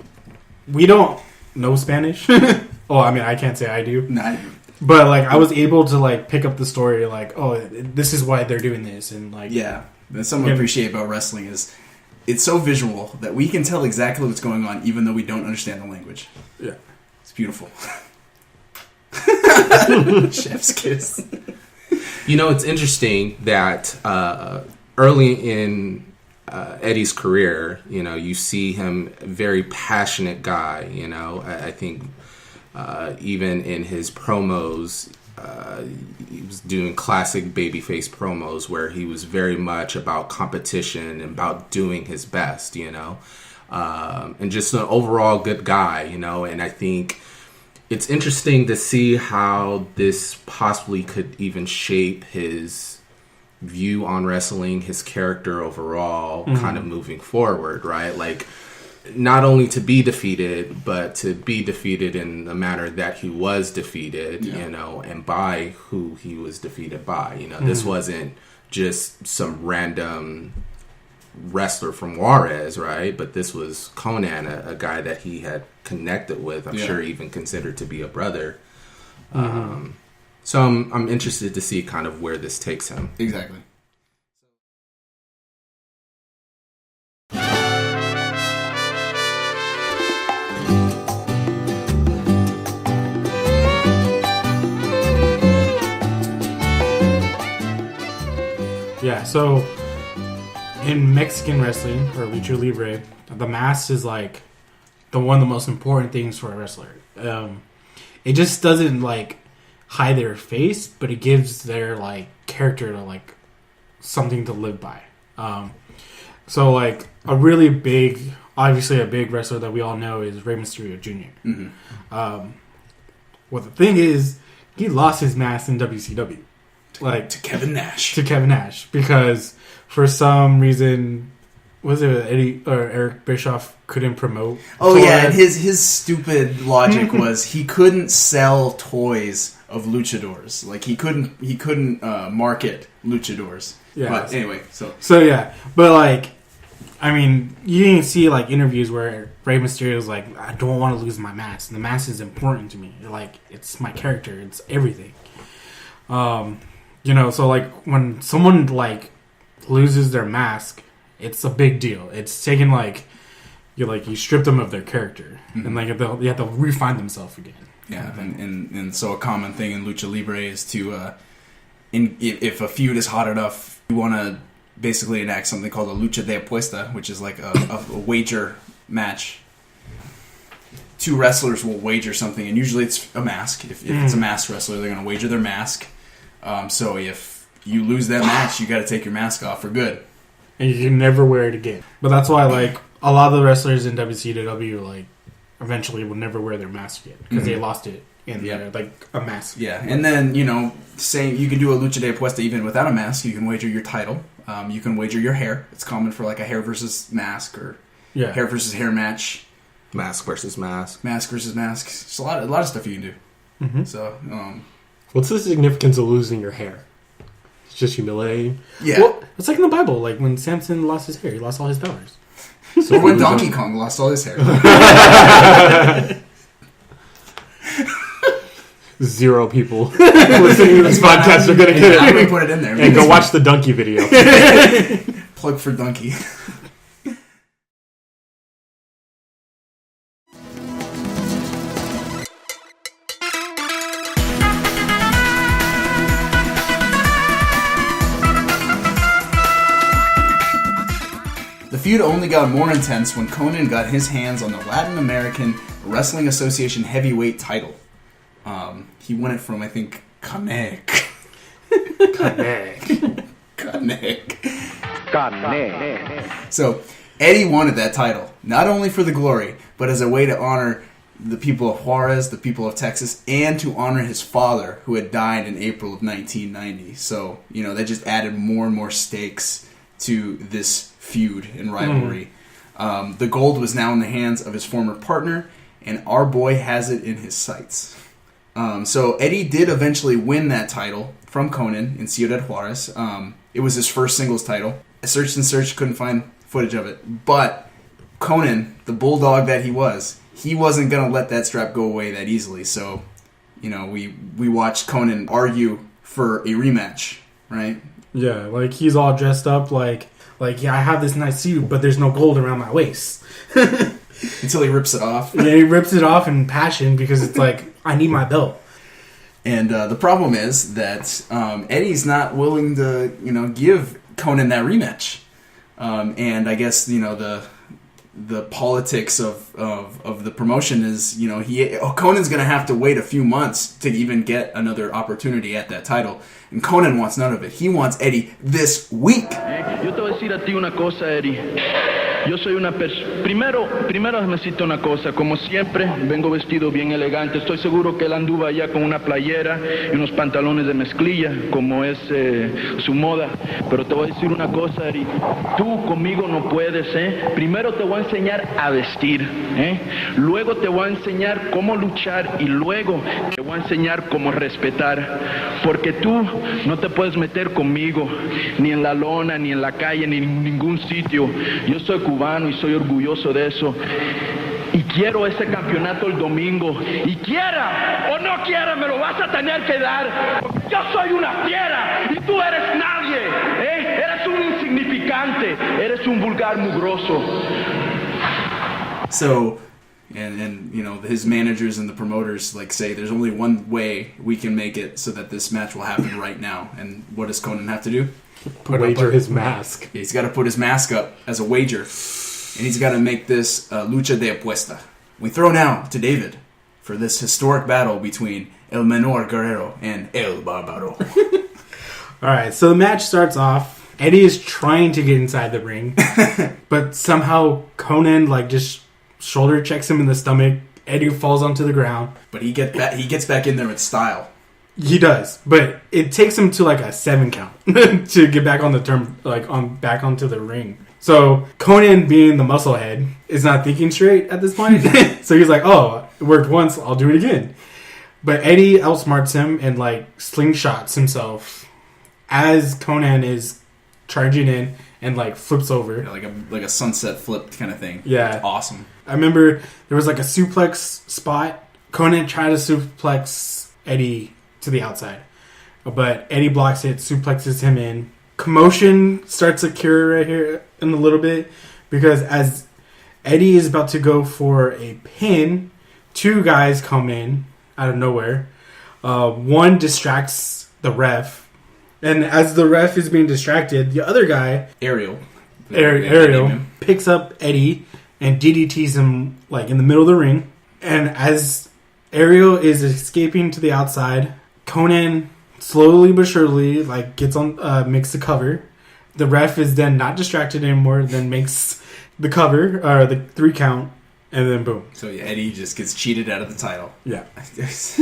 we don't know Spanish. Oh, I mean, I can't say I do. No. But like, I was able to like pick up the story. Like, oh, this is why they're doing this, and like, yeah. That's something I appreciate about wrestling is it's so visual that we can tell exactly what's going on, even though we don't understand the language. Yeah, it's beautiful. Chef's kiss. It's interesting that early in Eddie's career, you see him a very passionate guy. I think even in his promos, he was doing classic babyface promos where he was very much about competition and about doing his best, you know, and just an overall good guy, you know. And I think it's interesting to see how this possibly could even shape his view on wrestling, his character overall, kind of moving forward, right? Like, not only to be defeated, but to be defeated in the manner that he was defeated, you know, and by who he was defeated by. You know, this wasn't just some random wrestler from Juarez, right? But this was Conan, a guy that he had connected with, I'm sure even considered to be a brother. So I'm interested to see kind of where this takes him. Exactly. Yeah, so in Mexican wrestling, or Lucha Libre, the mask is like one of the most important things for a wrestler. It just doesn't like hide their face, but it gives their like character to like something to live by. So like a really big, obviously a big wrestler that we all know is Rey Mysterio Jr. Well, the thing is, he lost his mask in WCW. Like to Kevin Nash. Because for some reason, was it Eddie or Eric Bischoff couldn't promote? Oh yeah, and his stupid logic was he couldn't sell toys of luchadors. Like he couldn't market luchadors. Yeah. But anyway, so yeah, but like, I mean, you didn't see like interviews where Rey Mysterio's like, I don't want to lose my mask. The mask is important to me. Like it's my character. It's everything. You know, so like when someone like loses their mask, it's a big deal. It's taking like you strip them of their character, and like they have to refine themselves again. Yeah, and so a common thing in Lucha Libre is to, if a feud is hot enough, you want to basically enact something called a lucha de apuesta, which is like a wager match. Two wrestlers will wager something, and usually it's a mask. If it's a masked wrestler, they're going to wager their mask. So if you lose that match, you got to take your mask off for good. And you can never wear it again. But that's why, like, a lot of the wrestlers in WCW, like, eventually will never wear their mask again. Because they lost it in like, a mask. Yeah, and then, you know, you can do a lucha de apuesta even without a mask. You can wager your title. You can wager your hair. It's common for, like, a hair versus mask or hair versus hair match. Mask versus mask. Mask versus mask. It's a lot of stuff you can do. So, what's the significance of losing your hair? It's just humiliating. Yeah. Well, it's like in the Bible, like when Samson lost his hair, he lost all his powers. So when Donkey Kong lost all his hair. 0 people listening to this podcast are going to get it. I'm going to put it in there. And go watch the Donkey video. Plug for Donkey. The feud only got more intense when Conan got his hands on the Latin American Wrestling Association heavyweight title. He won it from, I think, Canek. So, Eddie wanted that title, not only for the glory, but as a way to honor the people of Juarez, the people of Texas, and to honor his father, who had died in April of 1990. So, you know, that just added more and more stakes to this feud and rivalry. The gold was now in the hands of his former partner, and our boy has it in his sights. So Eddie did eventually win that title from Conan in Ciudad Juarez. It was his first singles title. I searched and searched, couldn't find footage of it. But Conan, the bulldog that he wasn't going to let that strap go away that easily. So, you know, we watched Conan argue for a rematch, right? Yeah, like he's all dressed up like yeah, I have this nice suit, but there's no gold around my waist. Until he rips it off. Yeah, he rips it off in passion because it's like, I need my belt. And the problem is that Eddie's not willing to, you know, give Conan that rematch. And I guess, you know, the politics of the promotion is, Conan's going to have to wait a few months to even get another opportunity at that title. And Conan wants none of it. He wants Eddie this week. Yo te voy a decir a ti una cosa, Eddie. Yo soy una primero necesito una cosa. Como siempre, vengo vestido bien elegante. Estoy seguro que él anduvo allá con una playera y unos pantalones de mezclilla, como es su moda. Pero te voy a decir una cosa, Eddie. Tú conmigo no puedes, ¿eh? Primero te voy a enseñar a vestir, ¿eh? Luego te voy a enseñar cómo luchar y luego te voy a enseñar cómo respetar. Porque tú no te puedes meter conmigo, ni en la lona, ni en la calle, ni en ningún sitio. Yo soy cubano y soy orgulloso de eso. Y quiero ese campeonato el domingo. Y quiera o no quiera, me lo vas a tener que dar. Porque yo soy una fiera y tú eres nadie, ¿eh? Eres un insignificante, eres un vulgar mugroso. So, and his managers and the promoters say there's only one way we can make it so that this match will happen right now. And what does Conan have to do? Wager his mask. He's got to put his mask up as a wager. And he's got to make this lucha de apuesta. We throw now to David for this historic battle between El Menor Guerrero and El Barbaro. Alright, so the match starts off. Eddie is trying to get inside the ring. But somehow Conan just shoulder checks him in the stomach. Eddie falls onto the ground. But he gets back in there with style. He does, but it takes him to a 7 count to get back on the back onto the ring. So Conan, being the musclehead, is not thinking straight at this point. So he's like, "Oh, it worked once, I'll do it again." But Eddie outsmarts him and slingshots himself as Conan is charging in and flips over, like a sunset flip kind of thing. Yeah, it's awesome. I remember there was a suplex spot. Conan tried to suplex Eddie to the outside, but Eddie blocks it, suplexes him in. Commotion starts to occur right here in a little bit because as Eddie is about to go for a pin, 2 guys come in out of nowhere. One distracts the ref, and as the ref is being distracted, the other guy, Ariel, picks up Eddie and DDTs him in the middle of the ring. And as Ariel is escaping to the outside, Conan slowly but surely gets on, makes the cover. The ref is then not distracted anymore, then makes the cover or the 3 count, and then boom. So Eddie just gets cheated out of the title. Yeah, it's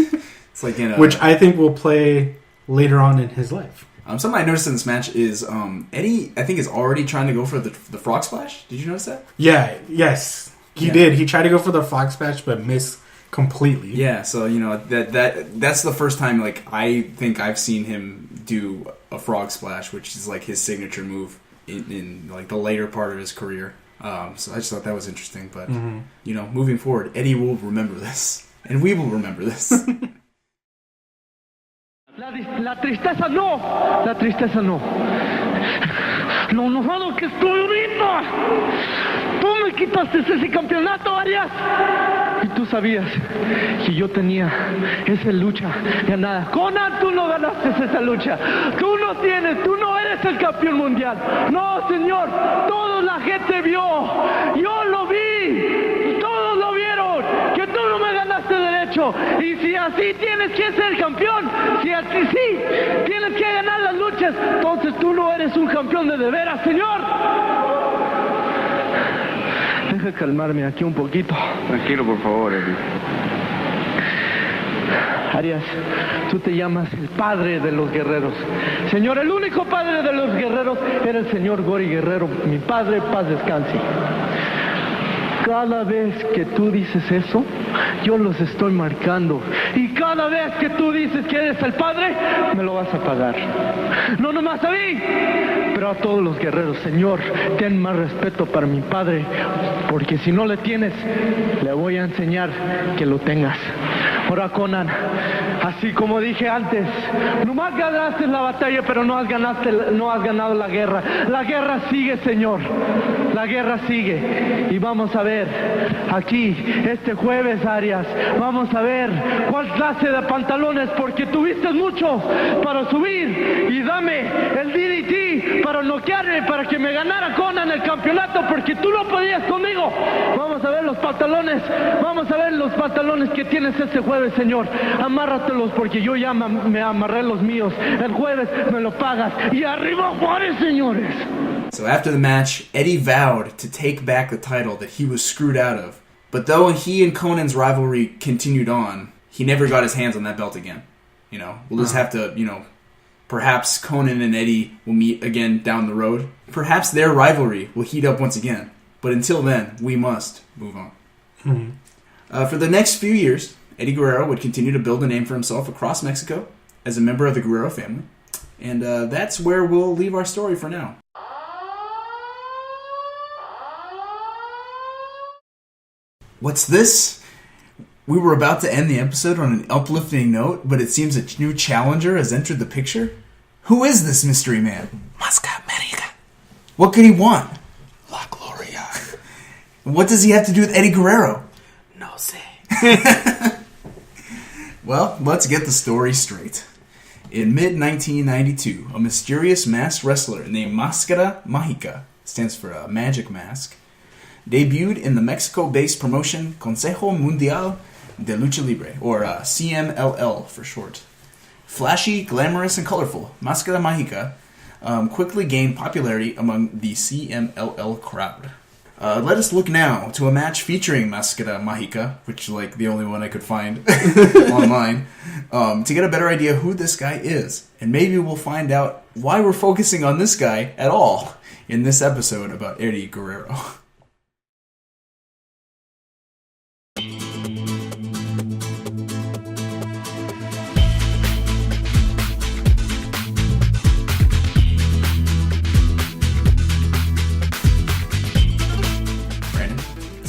which I think will play later on in his life. Something I noticed in this match is Eddie, I think, is already trying to go for the frog splash. Did you notice that? Yeah. Yes, he did. He tried to go for the frog splash, but missed completely. Yeah, so that's the first time I think I've seen him do a frog splash, which is his signature move in the later part of his career. So I just thought that was interesting. But moving forward, Eddie will remember this, and we will remember this. La tristeza no, la tristeza no. Lo enojado que estoy ahorita. Tú me quitaste ese campeonato, Arias. Y tú sabías que yo tenía esa lucha ganada. Conan, tú no ganaste esa lucha. Tú no eres el campeón mundial. No, señor, toda la gente vio. Yo lo vi. Todos lo vieron. Que tú no me ganaste derecho. Y si así tienes que ser el campeón, si así sí, tienes que ganar las luchas, entonces tú no eres un campeón de veras, señor. Deja calmarme aquí un poquito. Tranquilo, por favor, Eddie. Arias, tú te llamas el padre de los guerreros. Señor, el único padre de los guerreros era el señor Gori Guerrero, mi padre, paz descanse. Cada vez que tú dices eso, yo los estoy marcando. Y cada vez que tú dices que eres el padre, me lo vas a pagar. No nomás a mí, pero a todos los guerreros. Señor, ten más respeto para mi padre, porque si no le tienes, le voy a enseñar que lo tengas. Ahora, Conan, así como dije antes, nomás ganaste la batalla, pero no has ganado la guerra. La guerra sigue, señor. La guerra sigue. Y vamos a ver aquí, este jueves, Arias, vamos a ver cuál clase de pantalones, porque tuviste mucho para subir. Y dame el DDT para noquearme, para que me ganara Conan el campeonato, porque tú no podías conmigo. Vamos a ver los pantalones que tienes este jueves, señor. Amárratelos, porque yo ya me amarré los míos. El jueves me lo pagas. Y arriba Juárez, señores. So after the match, Eddie vowed to take back the title that he was screwed out of. But though he and Conan's rivalry continued on, he never got his hands on that belt again. You know, we'll just have to, perhaps Conan and Eddie will meet again down the road. Perhaps their rivalry will heat up once again. But until then, we must move on. Mm-hmm. For the next few years, Eddie Guerrero would continue to build a name for himself across Mexico as a member of the Guerrero family. And that's where we'll leave our story for now. What's this? We were about to end the episode on an uplifting note, but it seems a new challenger has entered the picture. Who is this mystery man? Mascara Magica. What could he want? La Gloria. What does he have to do with Eddie Guerrero? No sé. Well, let's get the story straight. In mid-1992, a mysterious masked wrestler named Mascara Magica, stands for a magic mask, debuted in the Mexico-based promotion Consejo Mundial de Lucha Libre, or CMLL for short. Flashy, glamorous, and colorful, Mascara Magica quickly gained popularity among the CMLL crowd. Let us look now to a match featuring Mascara Magica, which the only one I could find online, to get a better idea who this guy is. And maybe we'll find out why we're focusing on this guy at all in this episode about Eddie Guerrero.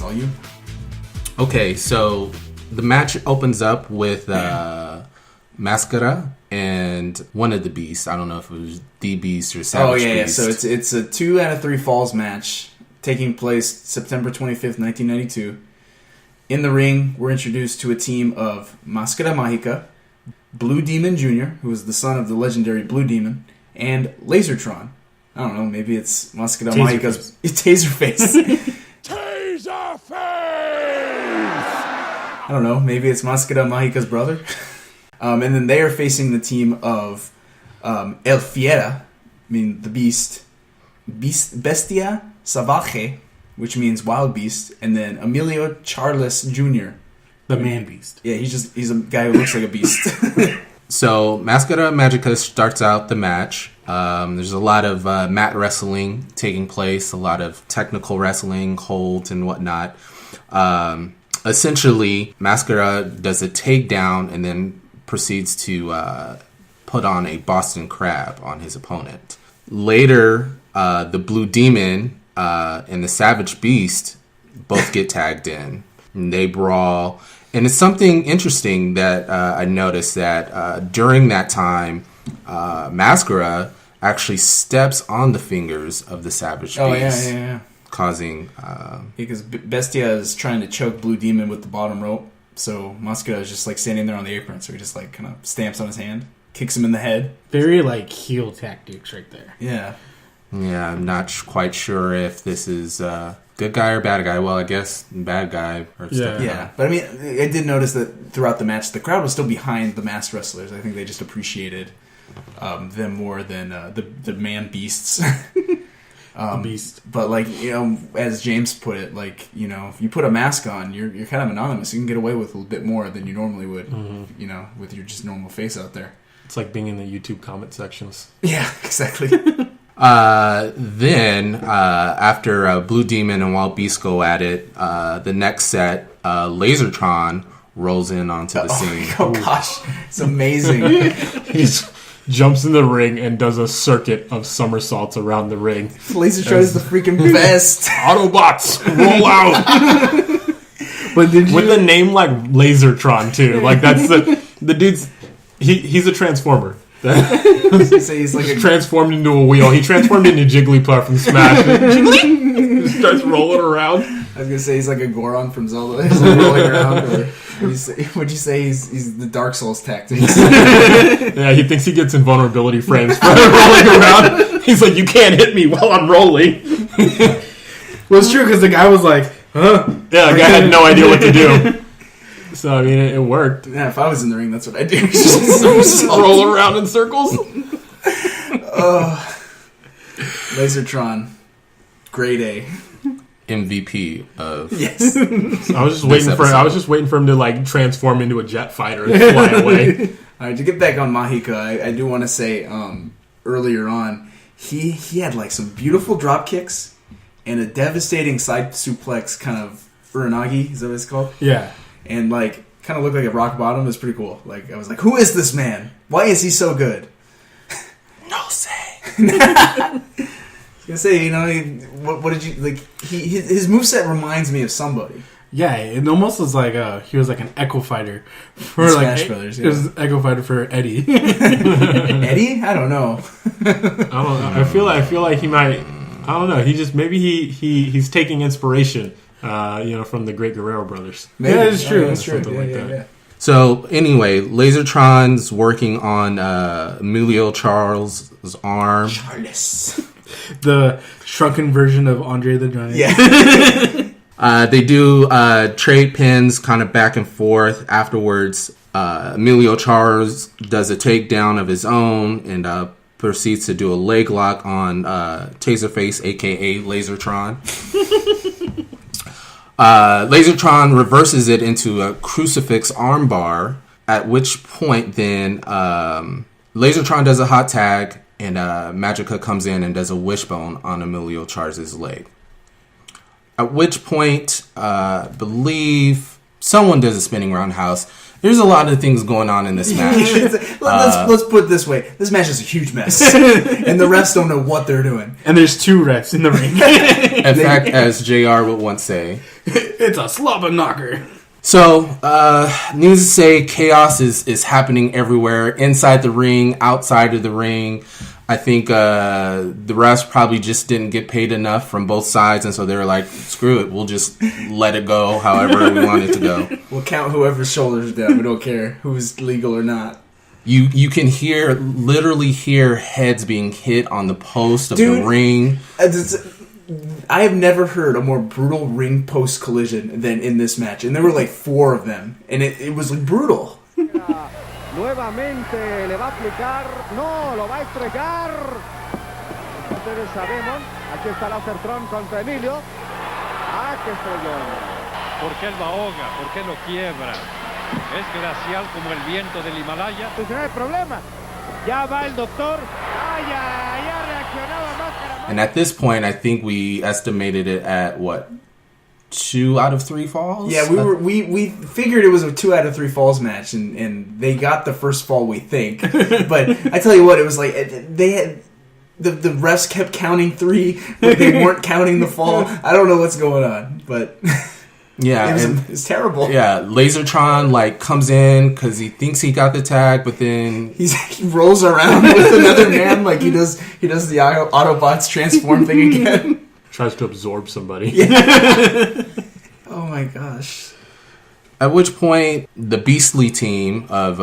You? Okay, so the match opens up with Mascara and one of the Beasts. I don't know if it was the Beast or Savage Beast. So it's a 2 out of 3 falls match taking place September 25th, 1992. In the ring, we're introduced to a team of Mascara Magica, Blue Demon Jr., who is the son of the legendary Blue Demon, and Lasertron. I don't know, maybe it's Mascara Magica's Taserface. I don't know, maybe it's Mascara Magica's brother. And then they are facing the team of El Fiera, the Beast, Bestia Salvaje, which means Wild Beast, and then Emilio Charles Jr. The Man Beast. Yeah, he's a guy who looks like a beast. So, Mascara Magica starts out the match. There's a lot of mat wrestling taking place, a lot of technical wrestling, holds, and whatnot. Essentially, Mascara does a takedown and then proceeds to put on a Boston Crab on his opponent. Later, the Blue Demon and the Savage Beast both get tagged in. And they brawl. And it's something interesting that I noticed that during that time, Mascara actually steps on the fingers of the Savage Beast. Oh, yeah. Causing... because Bestia is trying to choke Blue Demon with the bottom rope. So Mascara is just standing there on the apron. So he just kind of stamps on his hand, kicks him in the head. Very heel tactics right there. Yeah. Yeah, I'm not quite sure if this is good guy or bad guy. Well, I guess bad guy. Yeah. But I did notice that throughout the match, the crowd was still behind the masked wrestlers. I think they just appreciated them more than the man beasts. Beast. But as James put it, if you put a mask on, you're kind of anonymous. You can get away with a little bit more than you normally would, with your just normal face out there. It's like being in the YouTube comment sections. Yeah, exactly. Then, after Blue Demon and Wild Beast go at it, the next set, Lasertron rolls in onto the scene. Oh gosh, it's amazing. He jumps in the ring and does a circuit of somersaults around the ring. Lasertron is the freaking best. Autobots, roll out! But with a name like Lasertron too, that's the dude's. He's a transformer. He's transformed into a wheel. He transformed into Jigglypuff from Smash. He starts rolling around. I was gonna say he's like a Goron from Zelda. He's rolling around. Or would you say he's the Dark Souls tactics? Yeah, he thinks he gets invulnerability frames for rolling around. He's like, you can't hit me while I'm rolling. Well, it's true because the guy was like, huh? Yeah, the guy had no idea what to do. So, I mean, it worked. Yeah, if I was in the ring, that's what I'd do. Just roll around in circles. Lasertron. Grade A. MVP of Yes. I was just waiting for him to like transform into a jet fighter and fly away. All right, to get back on Magica, I do want to say earlier on, he had like some beautiful drop kicks and a devastating side suplex kind of uranagi, is that what it's called? Yeah. And like kind of looked like a rock bottom. It was pretty cool. Like I was like, who is this man? Why is he so good? No say. I was gonna say, you know, what did you like? His moveset reminds me of somebody. Yeah, it almost was like he was like an Echo Fighter for Smash Brothers. Yeah. It was Echo Fighter for Eddie. Eddie? I don't know. I don't know. I feel like he might. I don't know. He just maybe he's taking inspiration, from the Great Guerrero brothers. Maybe. Yeah, it's true. That's true. Something like that. Yeah. So anyway, Lasertron's working on Emilio Charles' arm. Charles. The shrunken version of Andre the Giant. Yeah. They do trade pins kind of back and forth. Afterwards, Emilio Charles does a takedown of his own and proceeds to do a leg lock on Taserface, a.k.a. Lasertron. Lasertron reverses it into a crucifix armbar, at which point then Lasertron does a hot tag and Magica comes in and does a wishbone on Emilio Charles' leg. At which point, believe someone does a spinning roundhouse. There's a lot of things going on in this match. Let's put it this way. This match is a huge mess. And the refs don't know what they're doing. And there's 2 refs in the ring. In fact, as JR would once say, it's a slobber knocker. So, needless to say, chaos is happening everywhere. Inside the ring, outside of the ring. I think the refs probably just didn't get paid enough from both sides, and so they were like, screw it, we'll just let it go however we want it to go. We'll count whoever's shoulders down. We don't care who's legal or not. You can literally hear heads being hit on the post of the ring. I have never heard a more brutal ring post collision than in this match. And there were like 4 of them. And it was like brutal. Nuevamente le va a aplicar, no, lo va a estregar. Ustedes sabemos, aquí está Lasertron contra Emilio. Ah, qué estrellón. ¿Por qué lo ahoga? ¿Por qué lo quiebra? Es glacial como el viento del Himalaya. Pues no hay problema. Ya va el doctor. Ay, ya reaccionaba Mascara Magica. And at this point, I think we estimated it at what? 2 out of 3 falls? Yeah, we figured it was a 2 out of 3 falls match, and they got the first fall, we think. But I tell you what, it was like they had the refs kept counting 3, but they weren't counting the fall. I don't know what's going on, but yeah, it's terrible. Yeah, Lasertron comes in because he thinks he got the tag, but then he rolls around with another man like he does the Autobots transform thing again. Tries to absorb somebody. Yeah. Oh my gosh. At which point, the Beastly team of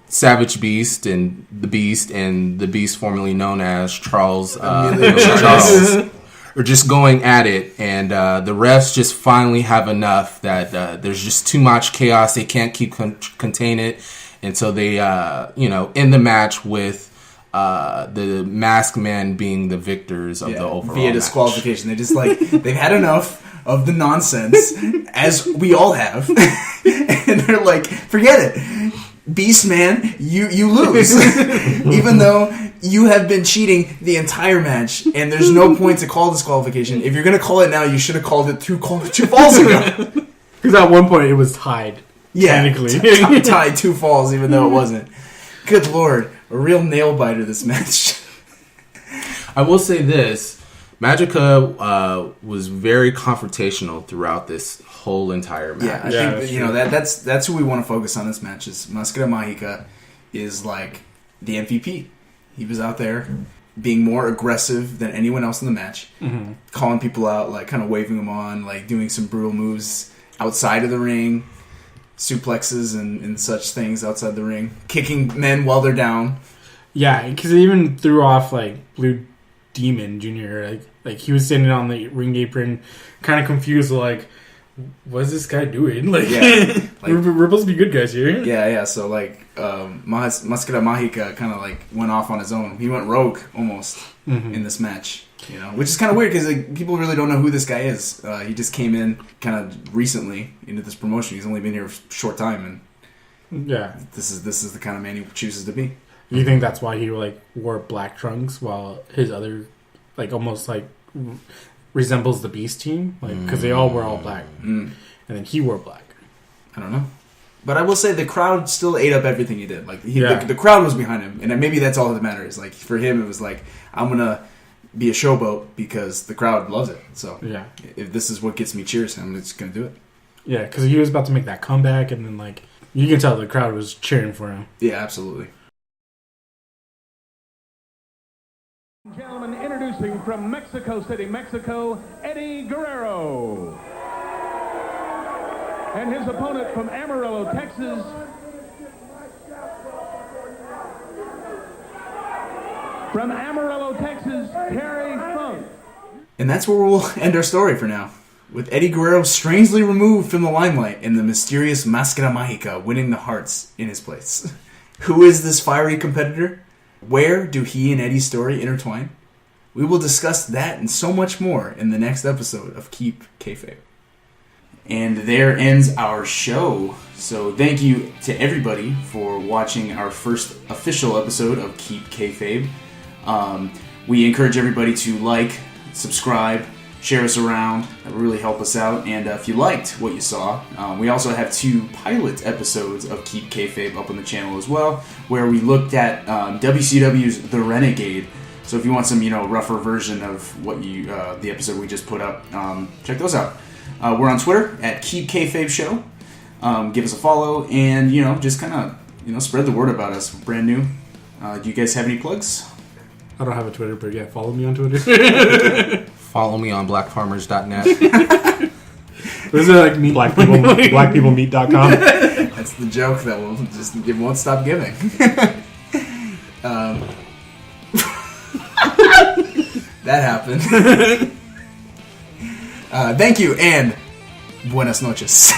Savage Beast and the Beast formerly known as Charles are just going at it, and the refs just finally have enough that there's just too much chaos. They can't keep contain it, and so they end the match with the masked men being the victors of the overall via disqualification. Match. They just they've had enough of the nonsense, as we all have, and they're like, forget it, Beast Man, you lose, even though you have been cheating the entire match, and there's no point to call disqualification. If you're gonna call it now, you should have called it 2 falls ago. Because at one point it was tied. Yeah, technically tied 2 falls, even though it wasn't. Good Lord. A real nail biter this match. I will say this. Magica was very confrontational throughout this whole entire match. Yeah, I think that's who we want to focus on this match. Is Mascara Magica is like the MVP. He was out there being more aggressive than anyone else in the match, calling people out, kind of waving them on, doing some brutal moves outside of the ring. Suplexes and such things outside the ring, kicking men while they're down. Yeah, because he even threw off blue demon, Junior. Like he was sitting on the ring apron, kind of confused, like, what's this guy doing? Like, we're supposed to be good guys here. Yeah. So like, Mascara Magica kind of like went off on his own. He went rogue almost in this match. You know, which is kind of weird because like, people really don't know who this guy is. He just came in kind of recently into this promotion. He's only been here a short time, and this is the kind of man he chooses to be. You think that's why he like wore black trunks while his other, like, almost like resembles the Beast team, like, because they all wear all black, and then he wore black. I don't know, but I will say the crowd still ate up everything he did. Like the crowd was behind him, and maybe that's all that matters. Like for him, it was like, I'm gonna be a showboat because the crowd loves it. So if this is what gets me cheers, I'm just gonna do it. Yeah, because he was about to make that comeback, and then like you can tell the crowd was cheering for him. Yeah, absolutely. Gentlemen, introducing from Mexico City, Mexico, Eddie Guerrero. And his opponent from Amarillo, Texas, from Amarillo, Texas, Terry Funk. And that's where we'll end our story for now, with Eddie Guerrero strangely removed from the limelight and the mysterious Mascara Magica winning the hearts in his place. Who is this fiery competitor? Where do he and Eddie's story intertwine? We will discuss that and so much more in the next episode of Keep Kayfabe. And there ends our show. So thank you to everybody for watching our first official episode of Keep Kayfabe. We encourage everybody to like, subscribe, share us around. That would really help us out. And if you liked what you saw, we also have 2 pilot episodes of Keep Kayfabe up on the channel as well, where we looked at WCW's The Renegade. So if you want some, rougher version of what the episode we just put up, check those out. We're on Twitter at Keep Kayfabe Show. Give us a follow and, just kind of, spread the word about us. We're brand new. Do you guys have any plugs? I don't have a Twitter, but yeah, follow me on Twitter. Follow me on blackfarmers.net. Is it like meet blackpeoplemeet.com? That's the joke that it won't stop giving. That happened. Thank you and buenas noches.